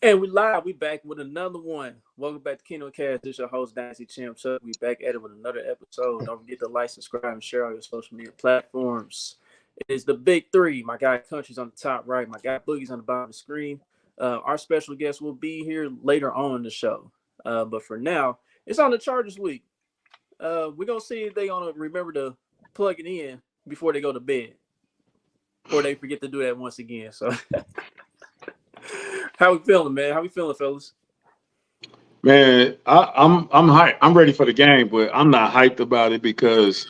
And we live. We back with another one. Welcome back to Kingdom Kast. This is your host, Dynasty Champ Chuck. We back at it with another episode. Don't forget to like, subscribe, and share on your social media platforms. It is the big three. My guy Country's on the top right. My guy Boogie's on the bottom of the screen. Our special guest will be here later on in the show. But for now, it's on the Chargers week. We're going to see if they're going to remember to plug it in before they go to bed. Or they forget to do that once again. So... How we feeling, man? How we feeling, fellas? Man, I'm hyped. I'm ready for the game, but I'm not hyped about it because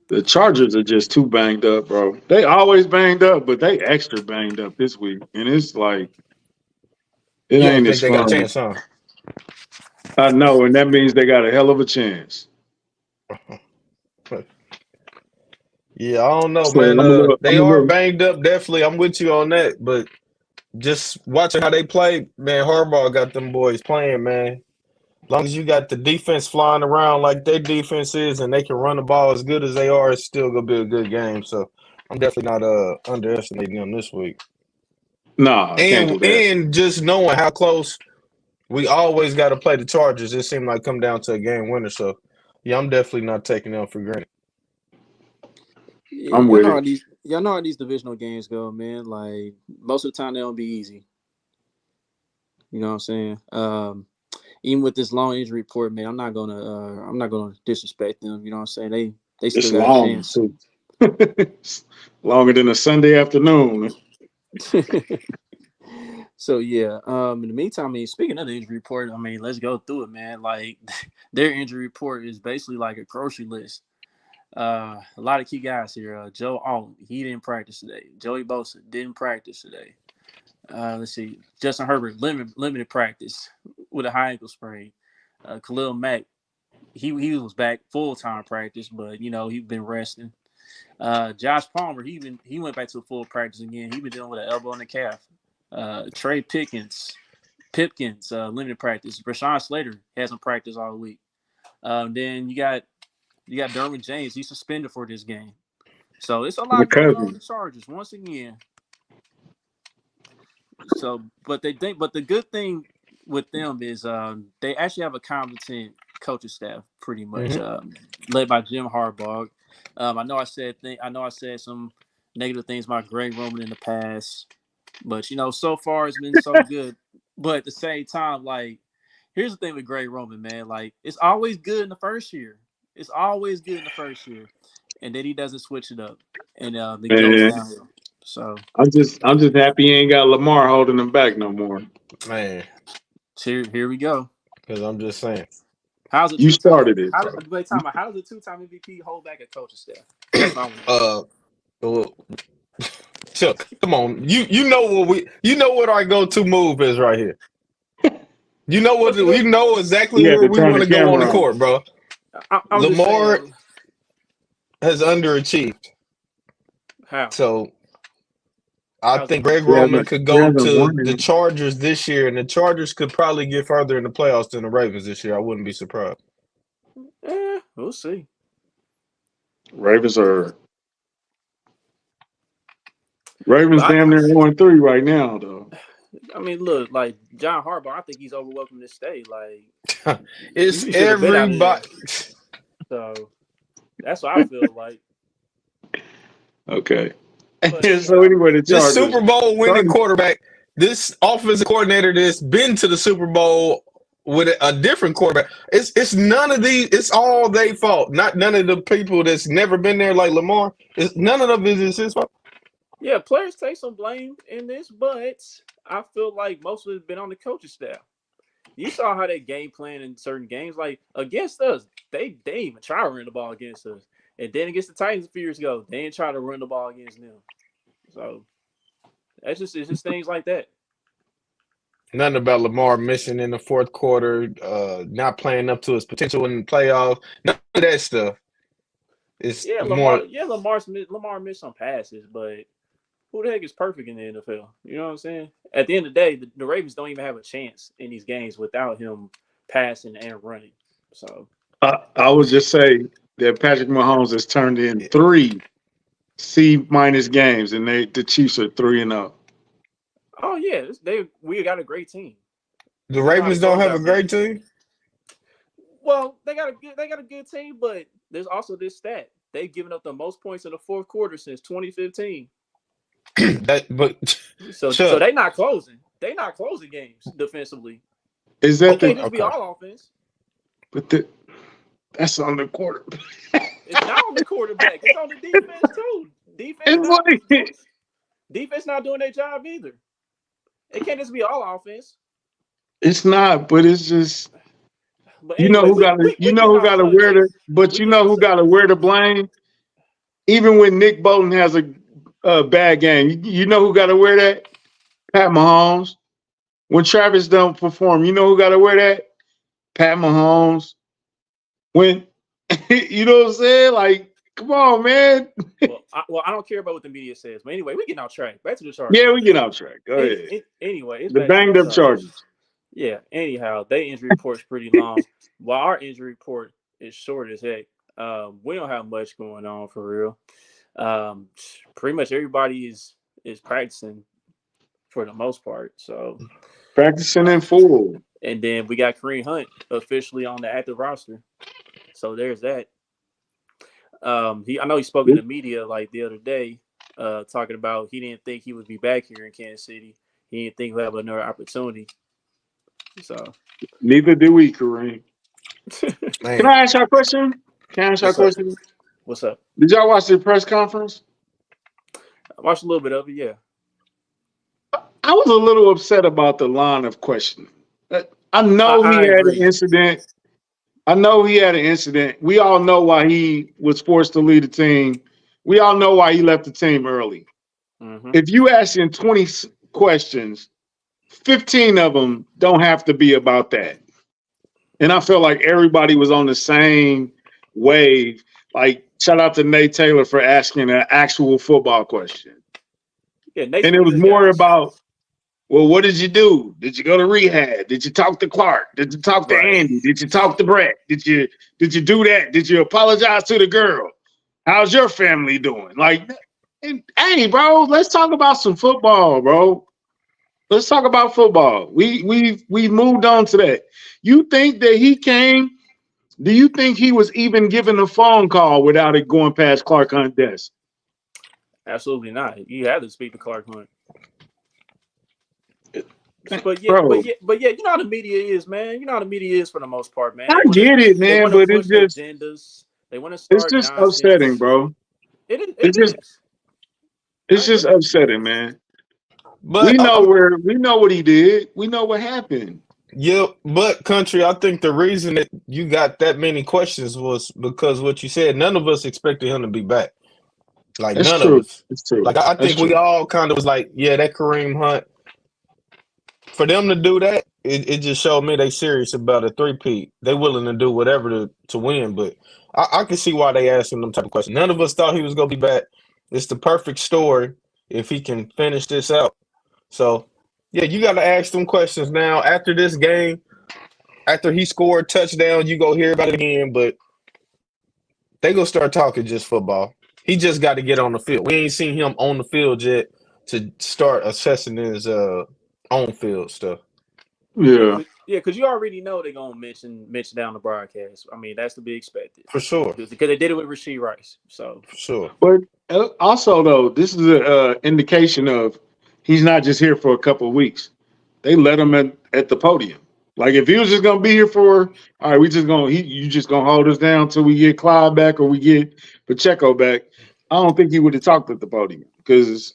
the Chargers are just too banged up, bro. They always banged up, but they extra banged up this week, and it's like it You don't ain't as think they got a fun. chance, huh? I know, and that means they got a hell of a chance. Yeah, I don't know, So man. They I'm a are little. banged up, definitely. I'm with you on that, but just watching how they play, man, Harbaugh got them boys playing, man. As long as you got the defense flying around like their defense is and they can run the ball as good as they are, it's still gonna be a good game. So I'm definitely not underestimating them this week. Nah, I can't And do that. and just knowing how close we always got to play the Chargers, it seemed like come down to a game winner. So yeah, I'm definitely not taking them for granted. Yeah, I'm with it. y'all know how these divisional games go, man. Like most of the time they don't be easy. You know what I'm saying? Even with this long injury report, man, I'm not gonna disrespect them. You know what I'm saying? They still It's got a long chance. too. It's longer than a Sunday afternoon. So yeah. In the meantime, I mean, speaking of the injury report, I mean, let's go through it, man. Like their injury report is basically like a grocery list. A lot of key guys here. Joe Alton, he didn't practice today. Joey Bosa didn't practice today. Let's see. Justin Herbert, limited practice with a high ankle sprain. Khalil Mack, he was back full time practice, but you know he's been resting. Josh Palmer, he went back to full practice again. He been dealing with an elbow in the calf. Trey Pipkins, limited practice. Rashawn Slater hasn't practiced all week. Then you got Derwin James. He's suspended for this game. So it's a My lot going on with cousin. the Chargers once again. So, but the good thing with them is they actually have a competent coaching staff, pretty much, Hmm. led by Jim Harbaugh. I know I said some negative things about Greg Roman in the past, but you know, so far it's been so good. But at the same time, like, here's the thing with Greg Roman, man. Like, it's always good in the first year. It's always good in the first year, and then he doesn't switch it up, and it goes Man, downhill. So I'm just happy he ain't got Lamar holding him back no more. Man, here we go. because I'm just saying. How's a You two-time? started it, How bro. wait, time out. How does a two-time MVP hold back a coaching staff? That's what I want to know. uh, well, Chuck, come on. You know what our go-to move is right here. What's the You go-to know move? exactly You had where to we turn want the to go on the camera on. court, bro. I'm just Lamar saying has underachieved. how. So I How's he think Greg He underachieved? Roman hasn't, could he go hasn't to won the it. Chargers this year, and the Chargers could probably get further in the playoffs than the Ravens this year. I wouldn't be surprised. We'll see. Ravens are But Ravens damn near 1-3 right now, though. I mean, look, like John Harbaugh, I think he's overwhelmed to stay. Like It's he should have been out of there. everybody. So that's what I feel like. Okay. But So anyhow, anyway, the This Chargers. Super Bowl winning Chargers. quarterback, this offensive coordinator that's been to the Super Bowl with a different quarterback. It's none of these. It's all they fault. Not none of the people that's never been there like Lamar. It's none of them is his fault. yeah, players take some blame in this, but I feel like most of it's been on the coaching staff. You saw how they game plan in certain games. Like against us, they even try to run the ball against us. And then against the Titans a few years ago, they didn't try to run the ball against them. So it's just things like that. Nothing about Lamar missing in the fourth quarter, not playing up to his potential in the playoffs. None of that stuff. It's more. Lamar missed some passes, but who the heck is perfect in the NFL? You know what I'm saying? At the end of the day, the Ravens don't even have a chance in these games without him passing and running. So I would just say that Patrick Mahomes has turned in 3 C minus games, and the Chiefs are 3-0. Oh yeah, we got a great team. The We know how to Ravens don't close have a out great games. team. Well, they got a good team, but there's also this stat: they've given up the most points in the fourth quarter since 2015. But So Chuck, they not closing. They not closing games defensively. Is It that can't the? just be okay. all offense. But that's on the quarter. It's not on the quarterback. It's on the defense too. Defense And not like, defense not doing their job either. It can't just be all offense. it's not, but it's just But you know anyway, who we got to we you we know getting who off got to wear subject. the but We you getting know off who got to subject. wear the blame. Even when Nick Bolton has a bad game, you know who got to wear that? Pat Mahomes. When Travis don't perform, you know who got to wear that? Pat Mahomes. When you know what I'm saying? Like, come on, man. Well, I don't care about what the media says. But anyway, we getting off track. Back to the Yeah, Chargers. we get off track. Go ahead. Anyway, it's The back to the banged up Chargers. Chargers. Yeah. Anyhow, their injury report's pretty long, while our injury report is short as heck. We don't have much going on for real. Um, Pretty much everybody is practicing for the most part. So, Practicing uh, in full. and then we got Kareem Hunt officially on the active roster. So there's that. I know he spoke in the media like the other day, talking about he didn't think he would be back here in Kansas City. He didn't think he'd have another opportunity. So, Neither do we, Kareem. Can Man, I ask you a question? Can I ask you a what's up? question? What's up? Did y'all watch the press conference? I watched a little bit of it. Yeah, I was a little upset about the line of questioning. I know he I had an agree. incident. I know he had an incident. We all know why he was forced to leave the team. We all know why he left the team early. Hmm. If you ask him 20 questions, 15 of them don't have to be about that. And I felt like everybody was on the same wave. Like, shout out to Nate Taylor for asking an actual football question. Yeah, Nate's And one it of was his more guys. about, well, what did you do? Did you go to rehab? Did you talk to Clark? Did you talk to Right. Andy? Did you talk to Brett? Did you do that? Did you apologize to the girl? How's your family doing? Like, and, hey, bro, let's talk about some football, bro. Let's talk about football. We moved on to that. You think that he came? Do you think he was even given a phone call without it going past Clark Hunt's desk? Absolutely not. You have to speak to Clark Hunt. Bro, But yeah, you know how the media is, man. You know how the media is for the most part, man. I get it, They man, want to but it's push just agendas. They want to it's start just upsetting, nonsense. bro. It It's just is. I it's just agree. upsetting, man. but We know what he did. We know what happened. yeah, but country. I think the reason that you got that many questions was because what you said. None of us expected him to be back. Like That's none of true. us. It's true. Like I That's think we true. all kind of was like, yeah, that Kareem Hunt. For them to do that, it just showed me they serious about a three-peat. They willing to do whatever to win. But I can see why they asking them type of questions. None of us thought he was gonna be back. It's the perfect story if he can finish this out. So yeah, you got to ask them questions now. After this game, after he scored a touchdown, you go hear about it again. But they gonna start talking just football. He just got to get on the field. We ain't seen him on the field yet to start assessing his on field stuff. Yeah. Yeah, because you already know they're gonna mention down the broadcast. I mean, that's to be expected For sure. because they did it with Rasheed Rice. So For sure. But also though, this is a indication of he's not just here for a couple of weeks. They let him at the podium. Like if he was just gonna be here for, all right, we just gonna you just gonna hold us down till we get Clyde back or we get Pacheco back. I don't think he would have talked at the podium because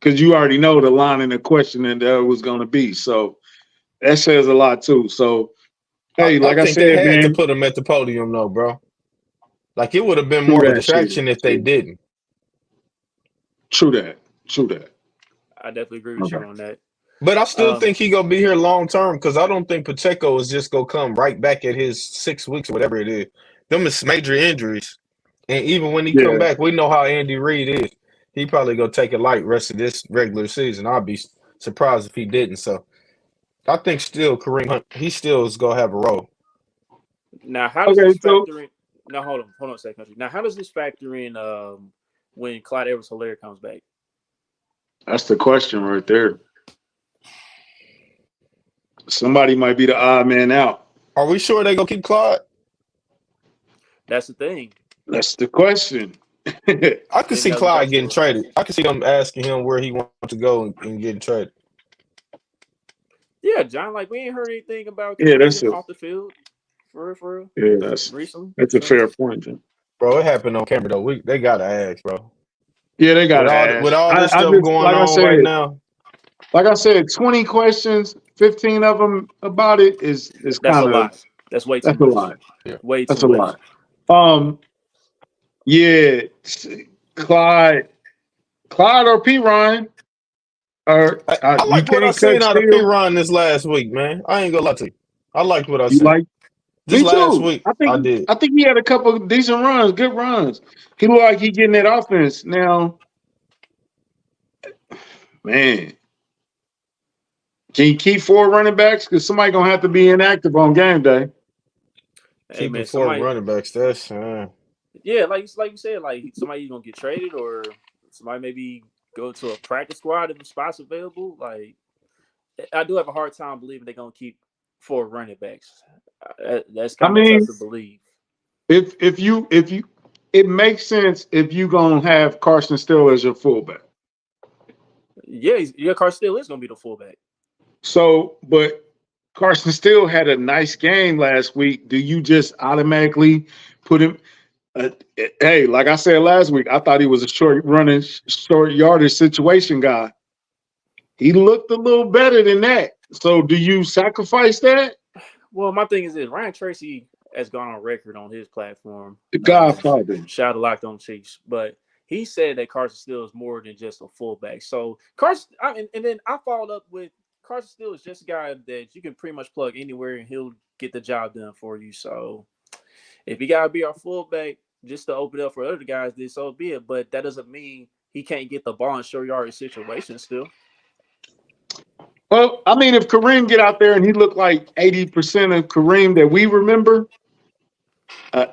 you already know the line and the question that there was gonna be. So that says a lot too. So hey, I like I think they said, had to man, put him at the podium though, bro. Like it would have been true more of a that shit. distraction if they True, didn't. true that. True that. I definitely agree with Okay. you on that. But I still Um, think he gonna be here long term because I don't think Pacheco is just gonna come right back at his 6 weeks or whatever it is. Them is major injuries, and even when he come Yeah. back, we know how Andy Reid is. He probably gonna take it light rest of this regular season. I'd be surprised if he didn't. So I think still Kareem Hunt, he still is gonna have a role Now, how does Okay. this So factor in? Now, hold on a second. Now, how does this factor in when Clyde Edwards-Helaire comes back? that's the question right there. somebody might be the odd man out. Are we sure they gonna keep Clyde? That's the thing. That's the question. I I could think see that's what Clyde that's getting for. traded. I could see them asking him where he wants to go and getting traded. Yeah, John. Like we ain't heard anything about Yeah, that's Kareem a off the field for real yeah, recently. that's a So fair point, Jim. Bro, it happened on camera though. They gotta ask, bro. Yeah, they With gotta with ask. all this I stuff just going on right now, like I said, 20 questions, 15 of them about it is that's a kind of lot. That's way too that's a much. lot. yeah. Way too That's a much. lot. Um, yeah, Clyde, Clyde or P Ryan, or I you like what I can't cut seen out of P. Steele. Ron this last week, man. I ain't gonna lie to you. I liked what I You seen. like Just me last too. week, I did. I think he had a couple of decent runs, good runs. He looked like he getting that offense now. Man, can you keep four running backs? Because somebody gonna have to be inactive on game day. Hey Keeping man, four somebody. running backs, that's Yeah, like you said, like somebody's gonna get traded or somebody maybe go to a practice squad if the spot's available. Like I do have a hard time believing they're gonna keep four running backs. That's I kind of tough mean, to believe. if you it makes sense if you gonna have Carson Steele as your fullback. Yeah, your car still is gonna be the fullback. So, but Carson Steele had a nice game last week. Do you just automatically put him? Uh, hey, like I said last week, I thought he was a short yardage situation guy. He looked a little better than that. So, do you sacrifice that? Well, my thing is this: Ryan Tracy has gone on record on his platform. The Godfather. Shout out locked on Chiefs, but he said that Carson Steele is more than just a fullback. So Carson, and then I followed up with Carson Steele is just a guy that you can pretty much plug anywhere and he'll get the job done for you. So if he gotta be our fullback just to open up for other guys, then so be it. But that doesn't mean he can't get the ball in short yardage situations still. Well, I mean, if Kareem get out there and he looked like 80% of Kareem that we remember, uh,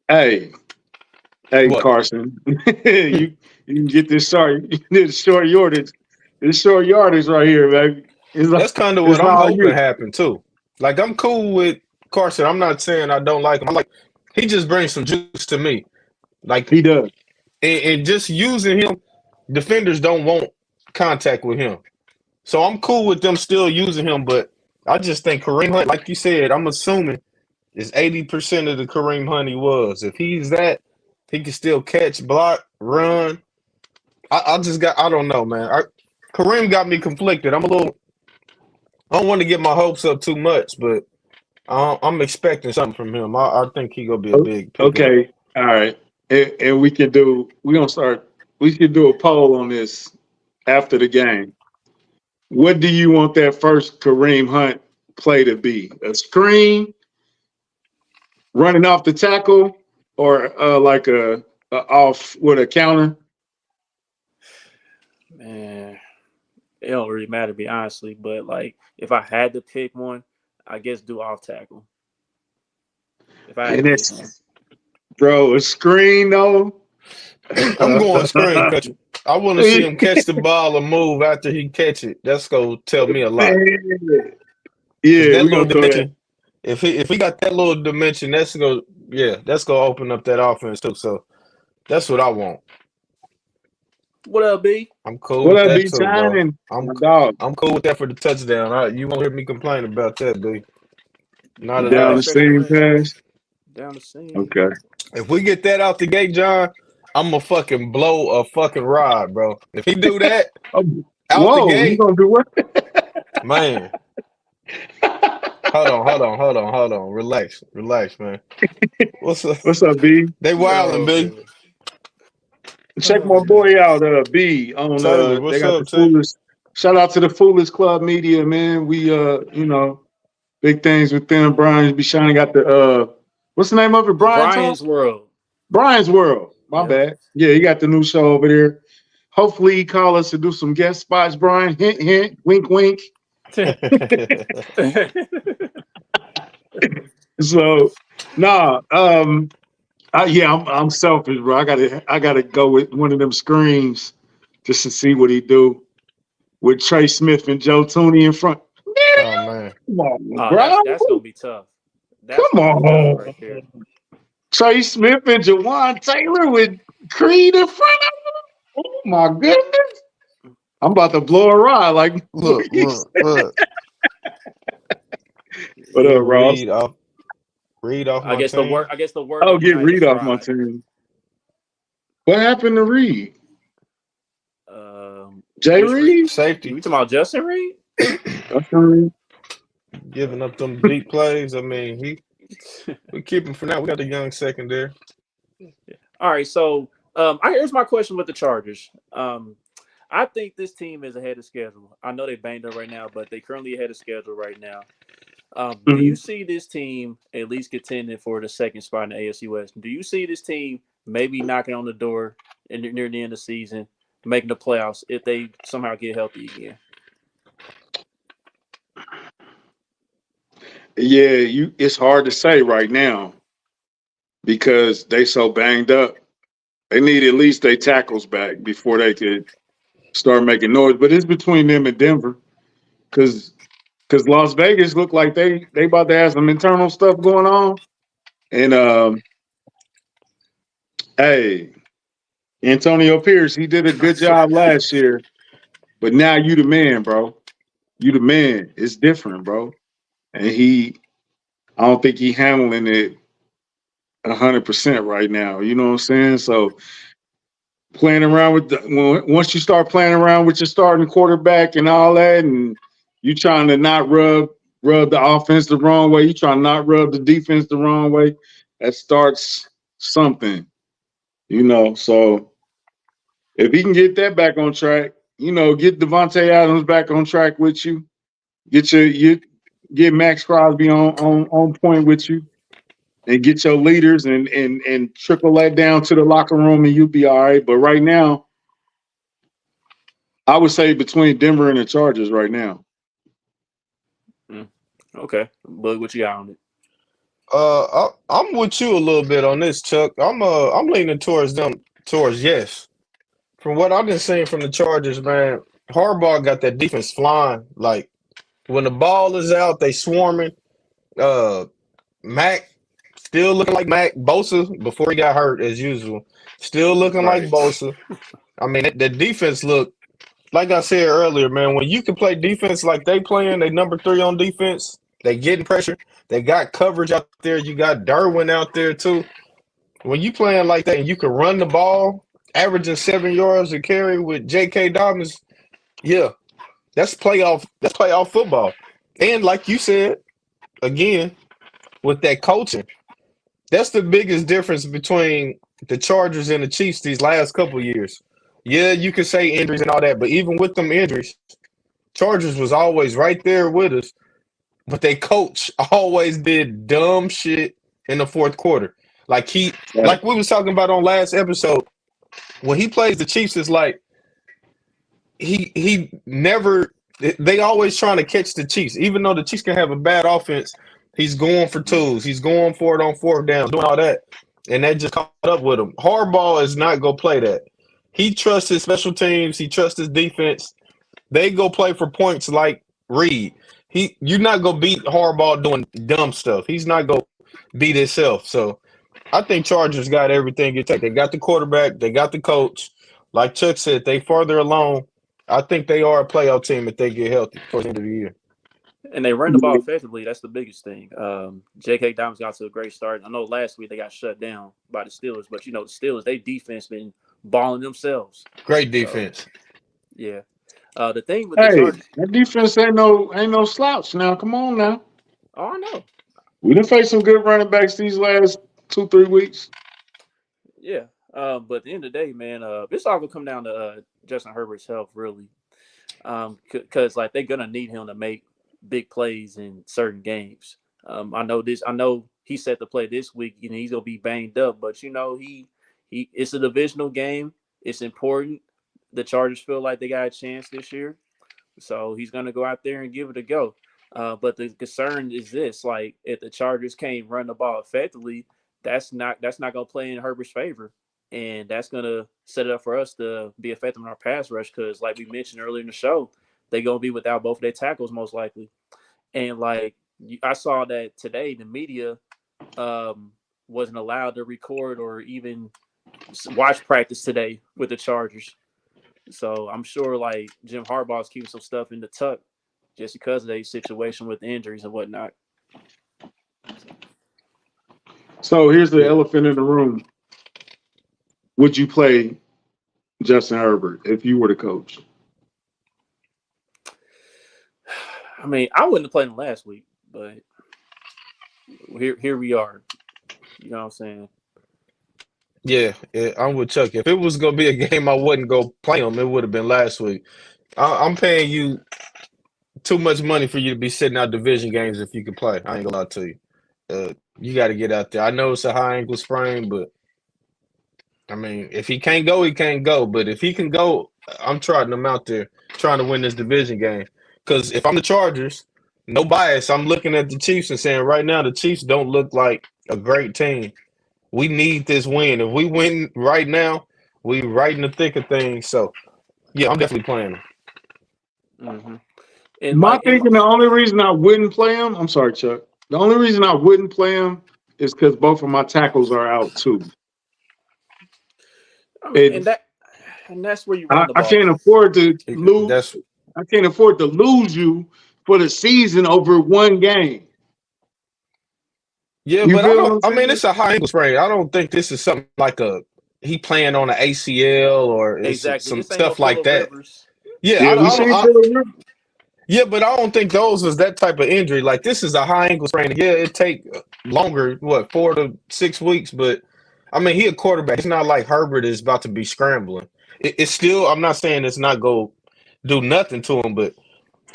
hey, hey, what? Carson, you can get this short yardage right here, baby. That's kind of It's what I'm all hoping you. happen too. Like I'm cool with Carson. I'm not saying I don't like him. I like he just brings some juice to me. Like He does. and just using him, defenders don't want contact with him. So I'm cool with them still using him, but I just think Kareem Hunt, like you said, I'm assuming is 80% of the Kareem Hunt he was. If he's that, he can still catch, block, run. I don't know, man. Kareem got me conflicted. I don't want to get my hopes up too much, but I'm expecting something from him. I think he gonna be a big pickup. Okay. All right. And we can do a poll on this after the game. What do you want that first Kareem Hunt play to be? A screen, running off the tackle, or like a off with a counter? Man, it don't really matter to be honestly, but like if I had to pick one, I guess do off tackle. If I had to And pick it's one. bro, a screen though. I'm going screen catcher. I want to see him catch the ball and move after he catch it. That's gonna tell me a lot. Man. Cause Yeah, that we're little gonna throw that. dimension, if he got that little dimension, that's gonna open up that offense too. So that's what I want. What up, B? I'm cool What with up, that B too, bro. Shining? I'm My dog. I'm cool with that for the touchdown. You won't hear me complain about that, B. Not You at down Yeah, the all. stretch the same leg. pass? Down the scene. Okay. If we get that out the gate, John, I'm gonna fucking blow a fucking rod, bro. If he do that Oh, out the whoa, you gate, gonna do what? man. Hold on. Relax, man. What's up? What's up, B? They wilding, Oh B. man. Check Oh my man. boy out, B, on Taylor, they what's got the up, T? foolish shout out to the Foolish Club Media, man. We big things with them. Brian be shining got the what's the name of it? Brian Talk? Brian's World. Brian's World. My Yep. bad. Yeah, he got the new show over there. Hopefully he call us to do some guest spots, Brian. Hint, hint, wink, wink. So nah, yeah, I'm selfish, bro. I gotta go with one of them screens just to see what he do with Trey Smith and Joe Tooney in front. Oh man. Come on, Oh, bro. that's gonna be tough. That's Come gonna be tough right on. there. Trey Smith and Jawan Taylor with Creed in front of him. Oh my goodness. I'm about to blow a ride. Like, what Look, you look, say? look. What Get up, Ross? Reed off I my guess the word. team. I guess the word Oh, of the get night is Reed off my fried. team. What happened to Reed? Jay Which Reed? Reed? Safety. We talking about Justin Reed? That's Reed. Giving up them deep plays. I mean, we keep him for now. We got the young secondary. All right, so here's my question with the Chargers. I think this team is ahead of schedule. I know they banged up right now, but they currently ahead of schedule right now. Do you Mhm. see this team at least contending for the second spot in the AFC West? Do you see this team maybe knocking on the door near the end of the season, making the playoffs if they somehow get healthy again? Yeah, it's hard to say right now because they so banged up. They need at least their tackles back before they could start making noise. But it's between them and Denver because Las Vegas look like they about to have some internal stuff going on. And hey, Antonio Pierce, he did a good job last year, but now you the man, bro. You the man. It's different, bro. And I don't think he handling it 100% right now. You know what I'm saying? So playing around with once you start playing around with your starting quarterback and all that, and you trying to not rub the offense the wrong way, you trying to not rub the defense the wrong way, that starts something, you know. So if he can get that back on track, you know, get Devontae Adams back on track with you, get Max Crosby on point with you, and get your leaders and trickle that down to the locker room, and you'll be all right. But right now, I would say between Denver and the Chargers right now. Mm, okay, but what you got on it? I'm with you a little bit on this, Chuck. I'm leaning towards them, towards yes. From what I've been seeing from the Chargers, man, Harbaugh got that defense flying. Like when the ball is out, they swarming. Uh, Mac still looking like Mac. Bosa before he got hurt as usual, still looking like Right. Bosa. I mean, the defense look like I said earlier, man. When you can play defense like they playing, they number three on defense. They getting pressure. They got coverage out there. You got Derwin out there too. When you playing like that and you can run the ball, averaging 7 yards a carry with J.K. Dobbins, yeah, that's playoff. That's playoff football. And like you said again with that coaching, that's the biggest difference between the Chargers and the Chiefs these last couple years. Yeah, you can say injuries and all that, but even with them injuries, Chargers was always right there with us. But they coach always did dumb shit in the fourth quarter. Like Right. like we was talking about on last episode, when he plays the Chiefs, it's like he never. They always trying to catch the Chiefs, even though the Chiefs can have a bad offense. He's going for twos. He's going for it on fourth down, doing all that, and that just caught up with him. Harbaugh is not gonna play that. He trusts his special teams. He trusts his defense. They go play for points like Reed. You're not gonna beat Harbaugh doing dumb stuff. He's not gonna beat himself. So I think Chargers got everything it takes. They got the quarterback, they got the coach. Like Chuck said, they farther along. I think they are a playoff team if they get healthy towards the end of the year. And they run the ball effectively. That's the biggest thing. J.K. Dobbins got to a great start. I know last week they got shut down by the Steelers, but the Steelers, they defense been balling themselves. Great So defense. yeah, the thing with the Hey, Chargers. that defense ain't no slouch now. Come on now. Oh, I know. We done faced some good running backs these last 2-3 weeks. Yeah. But at the end of the day, man, it's all gonna come down to Justin Herbert's health, really. Because like they're gonna need him to make big plays in certain games. I know this. I know he set the play this week, and he's gonna be banged up. But he it's a divisional game. It's important. The Chargers feel like they got a chance this year, so he's gonna go out there and give it a go. But the concern is this: like if the Chargers can't run the ball effectively, that's not gonna play in Herbert's favor, and that's gonna set it up for us to be effective in our pass rush. Because like we mentioned earlier in the show, they're gonna be without both of their tackles most likely. And like I saw that today, the media um, wasn't allowed to record or even watch practice today with the Chargers. So I'm sure like Jim Harbaugh's keeping some stuff in the tuck just because of the situation with injuries and whatnot. So, So here's the yeah, elephant in the room. Would you play Justin Herbert if you were the coach? I mean, I wouldn't have played him last week, but here we are. You know what I'm saying? Yeah, yeah, I'm with Chuck. If it was gonna be a game I wouldn't go play him, it would have been last week. I'm paying you too much money for you to be sitting out division games if you can play. I ain't gonna lie to you. You got to get out there. I know it's a high ankle sprain, but I mean, if he can't go, he can't go. But if he can go, I'm trotting him out there trying to win this division game. Because if I'm the Chargers, no bias, I'm looking at the Chiefs and saying right now the Chiefs don't look like a great team. We need this win. If we win right now, we right in the thick of things. So yeah, I'm definitely playing them. Hmm. And My like, thinking, the only reason I wouldn't play him, I'm sorry, Chuck. The only reason I wouldn't play him is because both of my tackles are out too. I mean, And and that's where you run the I ball. can't afford to lose. That's I can't afford to lose you for the season over one game. Yeah, You but I feel what don't. I'm I mean, saying? it's a high ankle sprain. I don't think this is something like a he playing on an ACL or it's Exactly. some This ain't no stuff like Phillip that. Rivers. Yeah, Yeah, we seen Phillip Rivers. yeah, but I don't think those was that type of injury. Like this is a high ankle sprain. Yeah, it take longer, what 4 to 6 weeks. But I mean, he a quarterback. It's not like Herbert is about to be scrambling. It's still. I'm not saying it's not go do nothing to him, but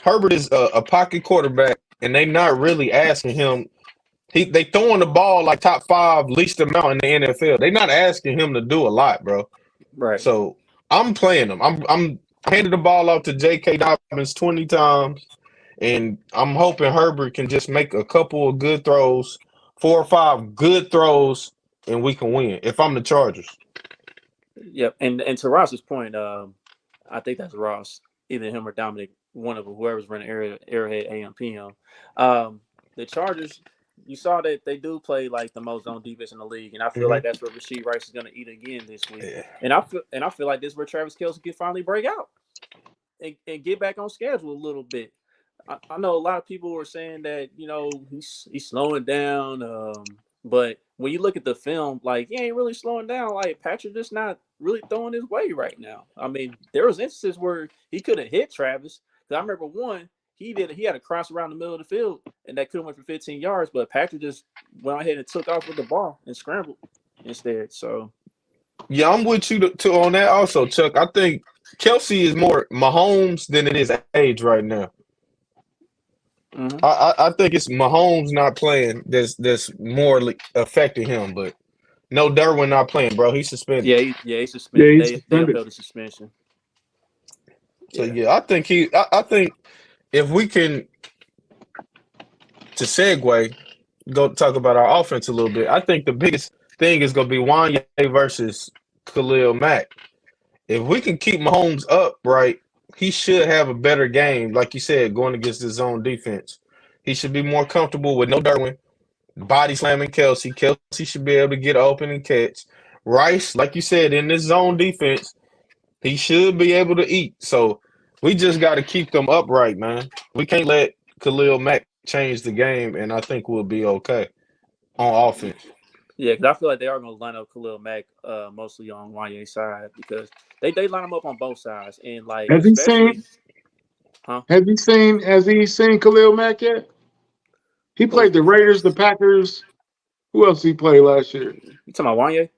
Herbert is a pocket quarterback, and they not really asking him. They throwing the ball like top five least amount in the NFL. They not asking him to do a lot, bro. Right. So I'm playing him. I'm handing the ball off to J.K. Dobbins 20 times, and I'm hoping Herbert can just make a couple of good throws, 4 or 5 good throws, and we can win. If I'm the Chargers, Yep. And to Ross's point, I think that's Ross, either him or Dominic, one of them, whoever's running Arrowhead AM/PM. The Chargers, you saw that they do play like the most zone defense in the league, and I feel like hmm that's where Rasheed Rice is going to eat again this week. yeah, And I feel like this is where Travis Kelce can finally break out and get back on schedule a little bit. I know a lot of people were saying that he's slowing down, but when you look at the film, like he ain't really slowing down. Like Patrick just not really throwing his way right now. I mean, there was instances where he could have hit Travis. Cause I remember one he had a cross around the middle of the field and that could have went for 15 yards, but Patrick just went ahead and took off with the ball and scrambled instead. So yeah, I'm with you to on that also, Chuck. I think Kelsey is more Mahomes than it is age right now. mhm. I think it's Mahomes not playing that's more affecting him, but no Derwin not playing, bro. He's suspended. Yeah, he's Yeah, suspended. he's They suspended. upheld the suspension. So Yeah. yeah, I think if we can to segue, go talk about our offense a little bit. I think the biggest thing is gonna be Wanye versus Khalil Mack. If we can keep Mahomes up, right, he should have a better game, like you said, going against his zone defense. He should be more comfortable with no Derwin, body slamming Kelsey. Kelsey should be able to get open and catch. Rice, like you said, in this zone defense, he should be able to eat. So we just got to keep them upright, man. We can't let Khalil Mack change the game, and I think we'll be okay on offense. Yeah, because I feel like they are going to line up Khalil Mack mostly on Wanye's side because they line him up on both sides and like Has he especially, seen? huh? Has he seen? Has he seen Khalil Mack yet? He Who played the Raiders, the Packers. Who else he played last year? you talking about Wanye?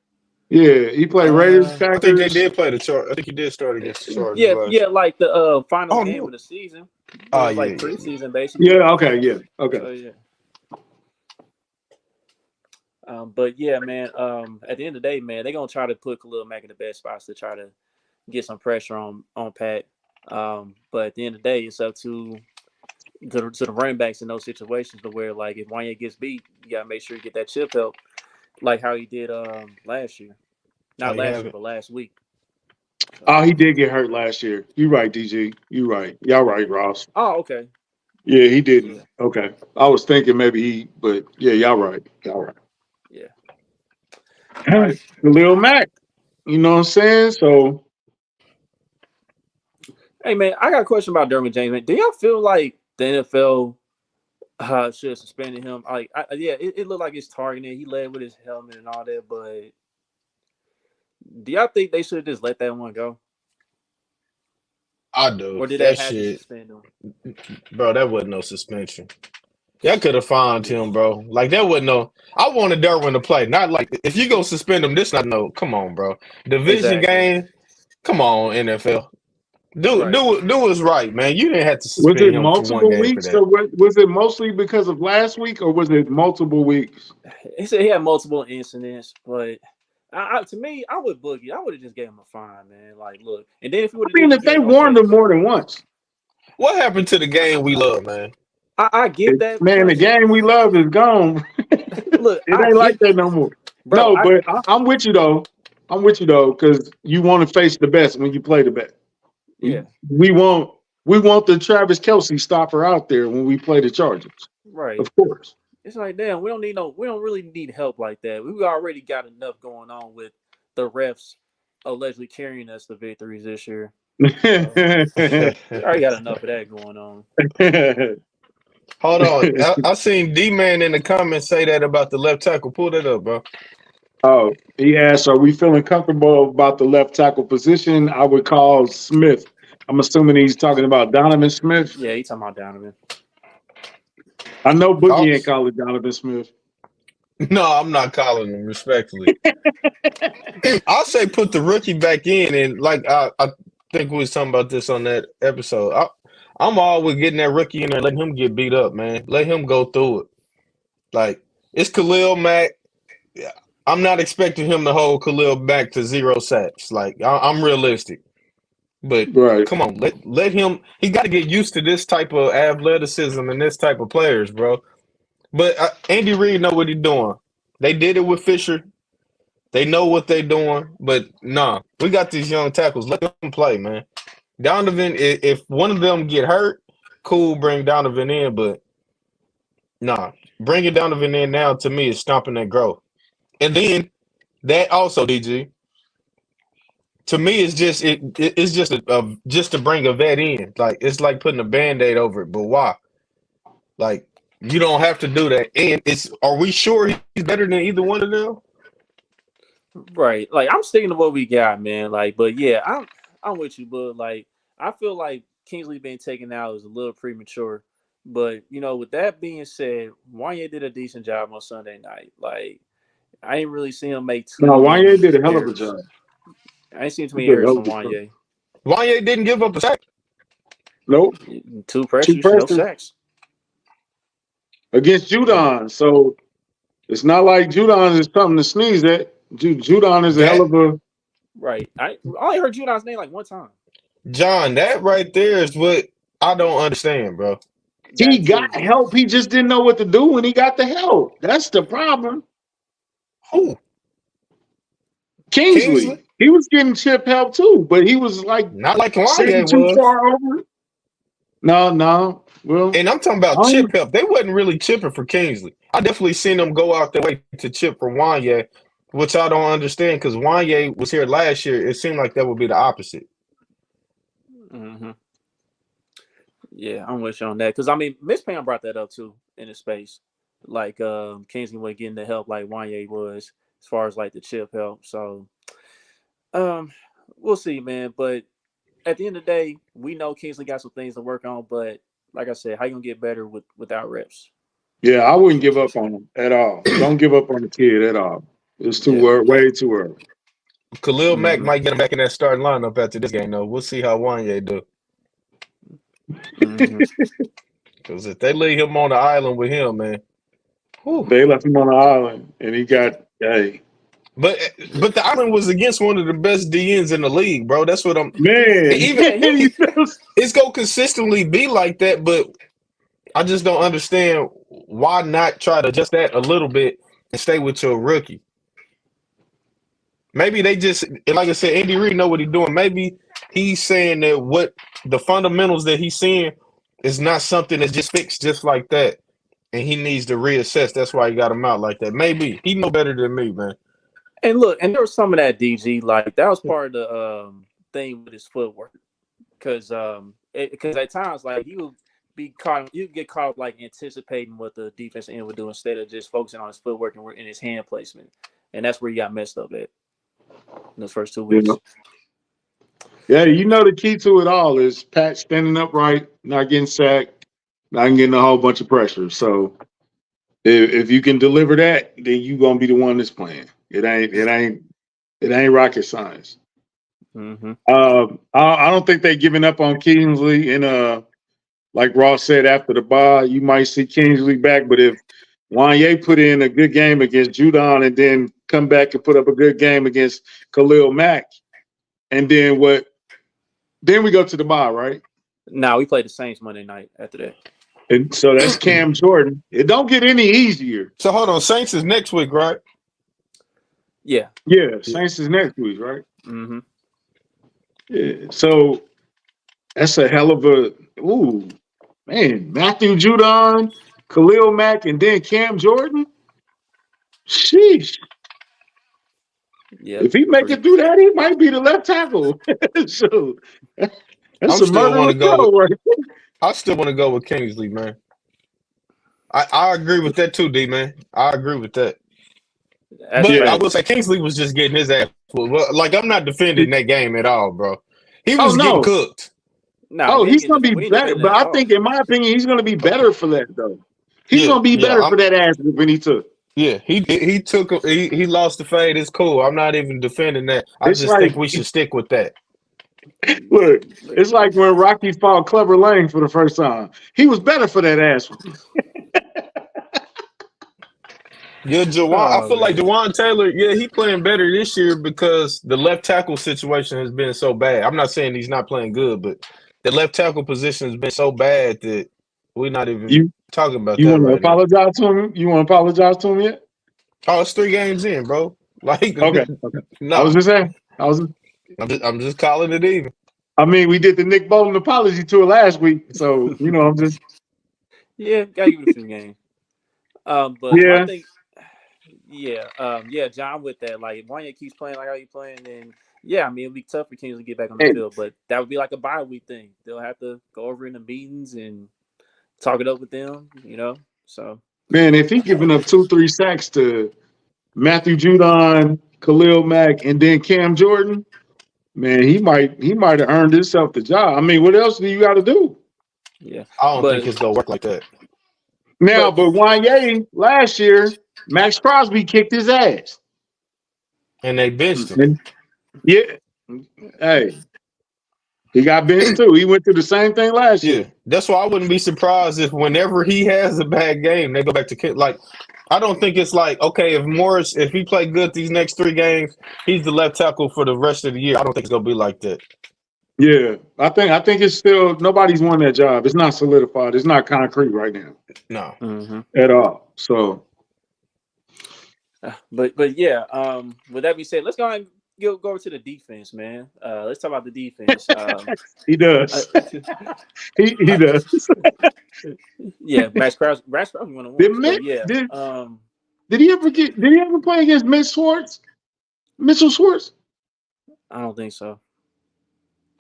Yeah, he played Raiders, I think they Packers. did play the chart. I think he did start against the Chargers Yeah, last year. like the final Oh game no. of the season. It Oh was yeah, like yeah, yeah. preseason basically. Yeah. Okay. Yeah. Okay. So yeah, but yeah, man. At the end of the day, man, they're gonna try to put Khalil Mack in the best spots to try to get some pressure on Pat. But at the end of the day, it's up to the running backs in those situations to where like if Wanya gets beat, you gotta make sure you get that chip help like how he did last year. Oh, Not you last have year, it. but last week. So Oh, he did get hurt last year. You right, DG. You right. Y'all right, Ross. oh okay. Yeah, he didn't. Yeah, Okay. I was thinking maybe but yeah, y'all right. Y'all right. yeah. All right. Khalil Mack, you know what I'm saying? So Hey man, I got a question about Derwin James. Man. Do y'all feel like the NFL should have suspended him? Like, yeah, it looked like it's targeting. He led with his helmet and all that, but do y'all think they should have just let that one go, I do. or did they That have to shit, suspend him? bro, that wasn't no suspension. Y'all could have fined Yeah, him, bro. Like that wasn't no. I wanted Derwin to play. Not like if you go suspend him, this not no. Come on, bro. Division exactly. game. Come on, NFL. Right. Do what's right, man. You didn't have to was suspend it him for one multiple game for weeks or that. was it mostly because of last week or was it multiple weeks? He said he had multiple incidents, but to me, I would boogie. I would have just gave him a fine, man. Like, look, and then if he would have I did mean, it if they again, warned okay. him more than once, What happened to the game we love, man? I get that man, the because game we love is gone. look, It I ain't like get, that no more. bro. No, but I'm with you though. I'm with you though, because you want to face the best when you play the best. Yeah, We want we want the Travis Kelsey stopper out there when we play the Chargers. right. Of course. It's like, damn, we don't really need help like that. We already got enough going on with the refs allegedly carrying us to victories this year. So we already got enough of that going on. Hold on. I seen D Man in the comments say that about the left tackle. Pull that up, bro. Oh, he asked, "Are we feeling comfortable about the left tackle position?" I would call Smith. I'm assuming he's talking about Donovan Smith. Yeah, he talking about Donovan. I know Oh, Boogie ain't calling Donovan Smith. no, I'm not calling him respectfully. I'll say put the rookie back in, and like I think we was talking about this on that episode. I'm all with getting that rookie in there, letting him get beat up, man. Let him go through it. Like it's Khalil Mack. Yeah, I'm not expecting him to hold Khalil back to 0 sacks. Like I'm realistic, but Right. come on, let him. He got to get used to this type of athleticism and this type of players, bro. But Andy Reid know what he's doing. They did it with Fisher. They know what they're doing, but nah, we got these young tackles. Let them play, man. Donovan, if one of them get hurt, cool, bring Donovan in, but nah, bringing Donovan in now to me is stomping that growth. And then that also, DG, to me, it's just just to bring a vet in. Like it's like putting a band-aid over it. But why? Like you don't have to do that. And it's are we sure he's better than either one of them? Right. Like I'm sticking to what we got, man. Like, but yeah, I'm with you, but like I feel like Kingsley being taken out is a little premature. But with that being said, Wanye did a decent job on Sunday night. Like I ain't really see him make too No, Wanye many did a hell of a errors. job. I ain't seen too He many did a errors hell from of a job. Wanye. Wanye didn't give up a sack. Nope. Two Two pressures, no pressures sacks. against And Judon. So it's not like Judon is something to sneeze at. Judon is a hell that of a. Right. I only heard Judon's name like one time. John, that right there is what I don't understand, bro. He That too, got but help. He just didn't know what to do when he got the help. That's the problem. Who? Kingsley? Kingsley, he was getting chip help too, but he was like Not like sitting Wanye too was. far over. No, no. Well, And I'm talking about I chip don't, help. They wasn't really chipping for Kingsley. I definitely seen them go out their way to chip for Wanye, which I don't understand because Wanye was here last year. It seemed like that would be the opposite. hmm yeah, I'm with you on that. Because I mean, Miss Pam brought that up too in his space. Like Kingsley wasn't getting the help like Wanye was as far as like the chip help. So um we'll see, man. But at the end of the day, we know Kingsley got some things to work on. But like I said, how you gonna get better without reps? yeah, I wouldn't give up on him at all. Don't give up on the kid at all. It's too Yeah. way too early. Khalil Mack hmm might get him back in that starting lineup after this game, though. We'll see how Wanye do. hmm Because if they leave him on the island with him, man. Whew. They left him on the island, and he got hey But but the island was against one of the best DNs in the league, bro. That's what I'm. man. Even He feels- it's gonna consistently be like that, but I just don't understand why not try to adjust that a little bit and stay with your rookie. Maybe they just like I said, Andy Reid know what he's doing. Maybe he's saying that what the fundamentals that he's seeing It's not something that's just fixed just like that, and he needs to reassess. That's why he got him out like that. Maybe he know better than me, man. And look, and there was some of that DG, like that was part of the thing with his footwork, because because at times like he would be caught, you get caught up like anticipating what the defense end would do instead of just focusing on his footwork and in his hand placement, and that's where he got messed up at in those first 2 weeks. Yeah, you know the key to it all is Pat standing upright, not getting sacked, not getting a whole bunch of pressure. So if you can deliver that, then you gonna be the one that's playing. It ain't rocket science. Mm-hmm. I don't think they giving up on Kingsley. And like Ross said after the bye, you might see Kingsley back. But if Wanye put in a good game against Judon and then come back and put up a good game against Khalil Mack, and then what? Then we go to the bye, right? Now we played the Saints Monday night after that. And so that's Cam Jordan. It don't get any easier. So hold on, Saints is next week, right? Yeah. Yeah, Saints is next week, right? Mm-hmm. Yeah. So that's a hell of a man. Matthew Judon, Khalil Mack, and then Cam Jordan. Sheesh. Yeah. If he make it through that, he might be the left tackle. So that's a murder on right? I still want to go with Kingsley, man. I agree with that too, D man. I agree with that. But I will say Kingsley was just getting his ass full. Like I'm not defending that game at all, bro. He was getting cooked. No, he's gonna be better. But I think, in my opinion, he's gonna be better for that though. He's gonna be better for that ass when he took. Yeah, he took he lost the fade. It's cool. I'm not even defending that. I just think we should stick with that. Look, it's like when Rocky fought Clever Lang for the first time. He was better for that ass. Yeah, Jawan. I feel like Jawan Taylor. Yeah, he playing better this year because the left tackle situation has been so bad. I'm not saying he's not playing good, but the left tackle position has been so bad that we're not even talking about that right now. Apologize to him? You want to apologize to him yet? Oh, it's 3 games in, bro. Like, okay. No, I was just saying. I'm just calling it even. I mean, we did the Nick Bolton apology tour last week, so I'm just. Yeah, gotta give it a few games. But I think, John, with that, like, if Wanya keeps playing like how he's playing, then I mean, it'll be tough for Kings to get back on the field. But that would be like a bye week thing. They'll have to go over in the meetings and talk it up with them, So, man, if he giving up 2-3 sacks to Matthew Judon, Khalil Mack, and then Cam Jordan, man, he might have earned himself the job. I mean, what else do you got to do? Yeah, I don't think it's gonna work like that. Now, but Wanye last year, Max Crosby kicked his ass, and they benched him. Hey, he got benched too. He went through the same thing last year. That's why I wouldn't be surprised if whenever he has a bad game, they go back to kick. Like, I don't think it's like, okay, if he played good these next 3 games, he's the left tackle for the rest of the year. I don't think it's gonna be like that. Yeah, I think it's still nobody's won that job. It's not solidified. It's not concrete right now. No, at all. So, but with that being said, let's go ahead and go over to the defense, man. Let's talk about the defense. he does. he does. Yeah, Max Crosby won a one. Did he ever play against Mitchell Schwartz? I don't think so.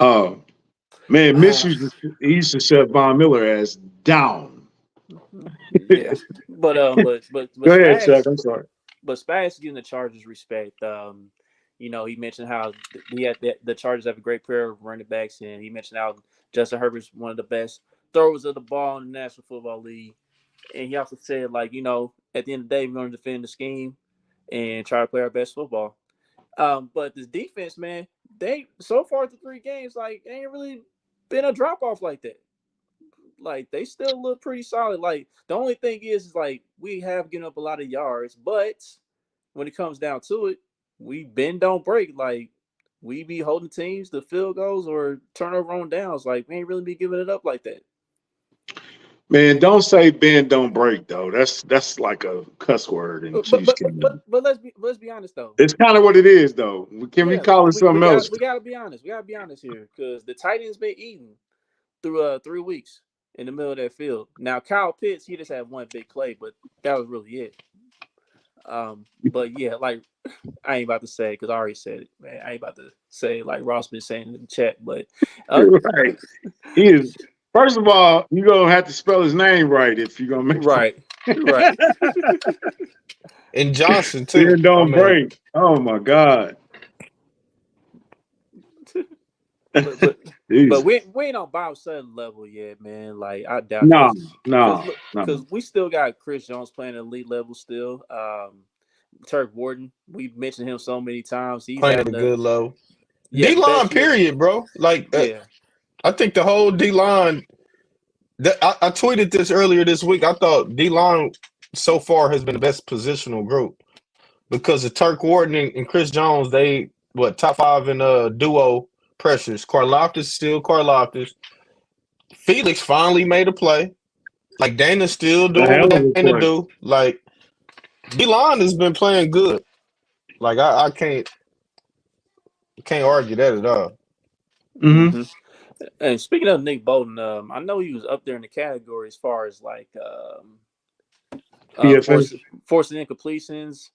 Oh man, Mitchell he used to shut Von Miller ass down. Yeah, but go ahead, Chuck. I'm sorry. But Spags giving the Chargers respect. He mentioned how the Chargers have a great pair of running backs, and he mentioned how Justin Herbert's one of the best throwers of the ball in the National Football League. And he also said, like, at the end of the day, we're going to defend the scheme and try to play our best football. But this defense, man, they so far the 3 games, like, ain't really been a drop off like that. Like, they still look pretty solid. Like, the only thing is like, we have given up a lot of yards, but when it comes down to it, we bend don't break. Like, we be holding teams to field goals or turnover on downs. Like, we ain't really be giving it up like that. Man, don't say bend don't break though. That's like a cuss word in Chiefs. But let's be honest though. It's kind of what it is though. Can we call it something else? We gotta be honest. We gotta be honest here because the Titans been eating through 3 weeks, in the middle of that field. Now Kyle Pitts, he just had one big play, but that was really it. But yeah, like I ain't about to say because I already said it, man. I ain't about to say like Ross been saying in the chat, but uh, Right. He is. First of all, you're gonna have to spell his name right if you're gonna make fun. right, right. And Johnson too. Then I don't mean, break. Oh my God. but but but Jesus. we ain't on Bob Sutton level yet, man. Like I doubt it No, because no, look no. because we still got Chris Jones playing at elite level still. Turk Warden, we've mentioned him so many times. He's playing at having a the good level. yeah D the line, best year. period, bro. Like Yeah, I think the whole D line. I tweeted this earlier this week. I thought D line so far has been the best positional group because of Turk Warden and Chris Jones. They top five in duo pressures. Karlaftis still Karlaftis. Felix finally made a play. Like Dana's still A doing hell what of a Dana play. do. Like D line has been playing good. Like I can't argue that at all. Mm-hmm. hmm And speaking of Nick Bolton, I know he was up there in the category as far as like uh, PFF. force, forcing incompletions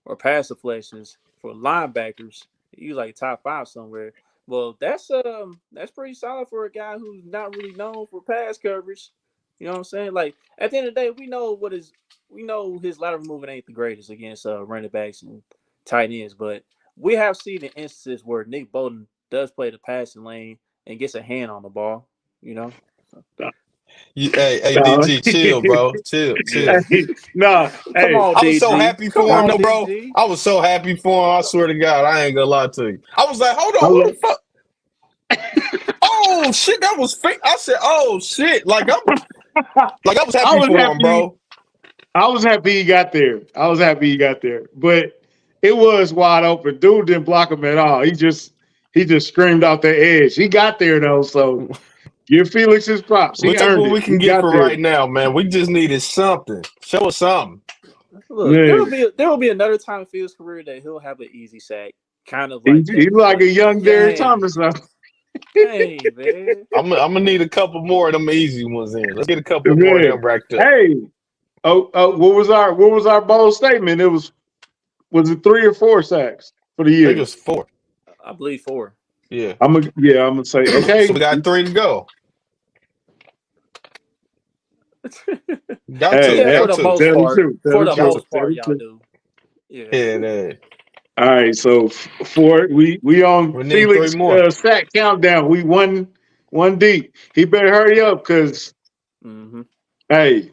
or pass deflections for linebackers. He was like top five somewhere. Well, that's pretty solid for a guy who's not really known for pass coverage. You know what I'm saying? Like at the end of the day, we know his lateral movement ain't the greatest against running backs and tight ends, but we have seen the instances where Nick Bolton does play the passing lane and gets a hand on the ball. You know? So, Hey, No, DG, chill, bro. Chill. yeah. hey, no, Come hey, on, I was so DG. happy Come for him, on, though, bro. DG. I was so happy for him. I swear to God, I ain't gonna lie to you. I was like, hold I on, who love, the fuck? Oh shit, that was fake. I said, oh shit, I was I happy was for him, happy. bro. I was happy he got there. I was happy he got there. But it was wide open. Dude didn't block him at all. He just screamed out the edge. He got there though, so give Felix his props. We'll He take earned what it. we He can get got for there. right now, man. We just needed something. Show us something. Look, Man, there will be another time in Fields' career that he'll have an easy sack, kind of he, like he that. like But a young Derrick dang, Thomas. Now. dang, man. I'm gonna need a couple more of them easy ones in. Let's get a couple more of Man. them racked up. Hey, what was our bold statement? Was it 3 or 4 sacks for the I think it year? was four. I believe four. Yeah. I'm gonna say So okay. we got three to go. Got Hey, to, Yeah, hey, for got the to, most tell the part. truth. Tell For the the got truth. to. most Tell part, the y'all truth. do. Yeah. Yeah, that. All right, so for we on We need three Felix more. sack countdown. We one deep. He better hurry up because hmm hey,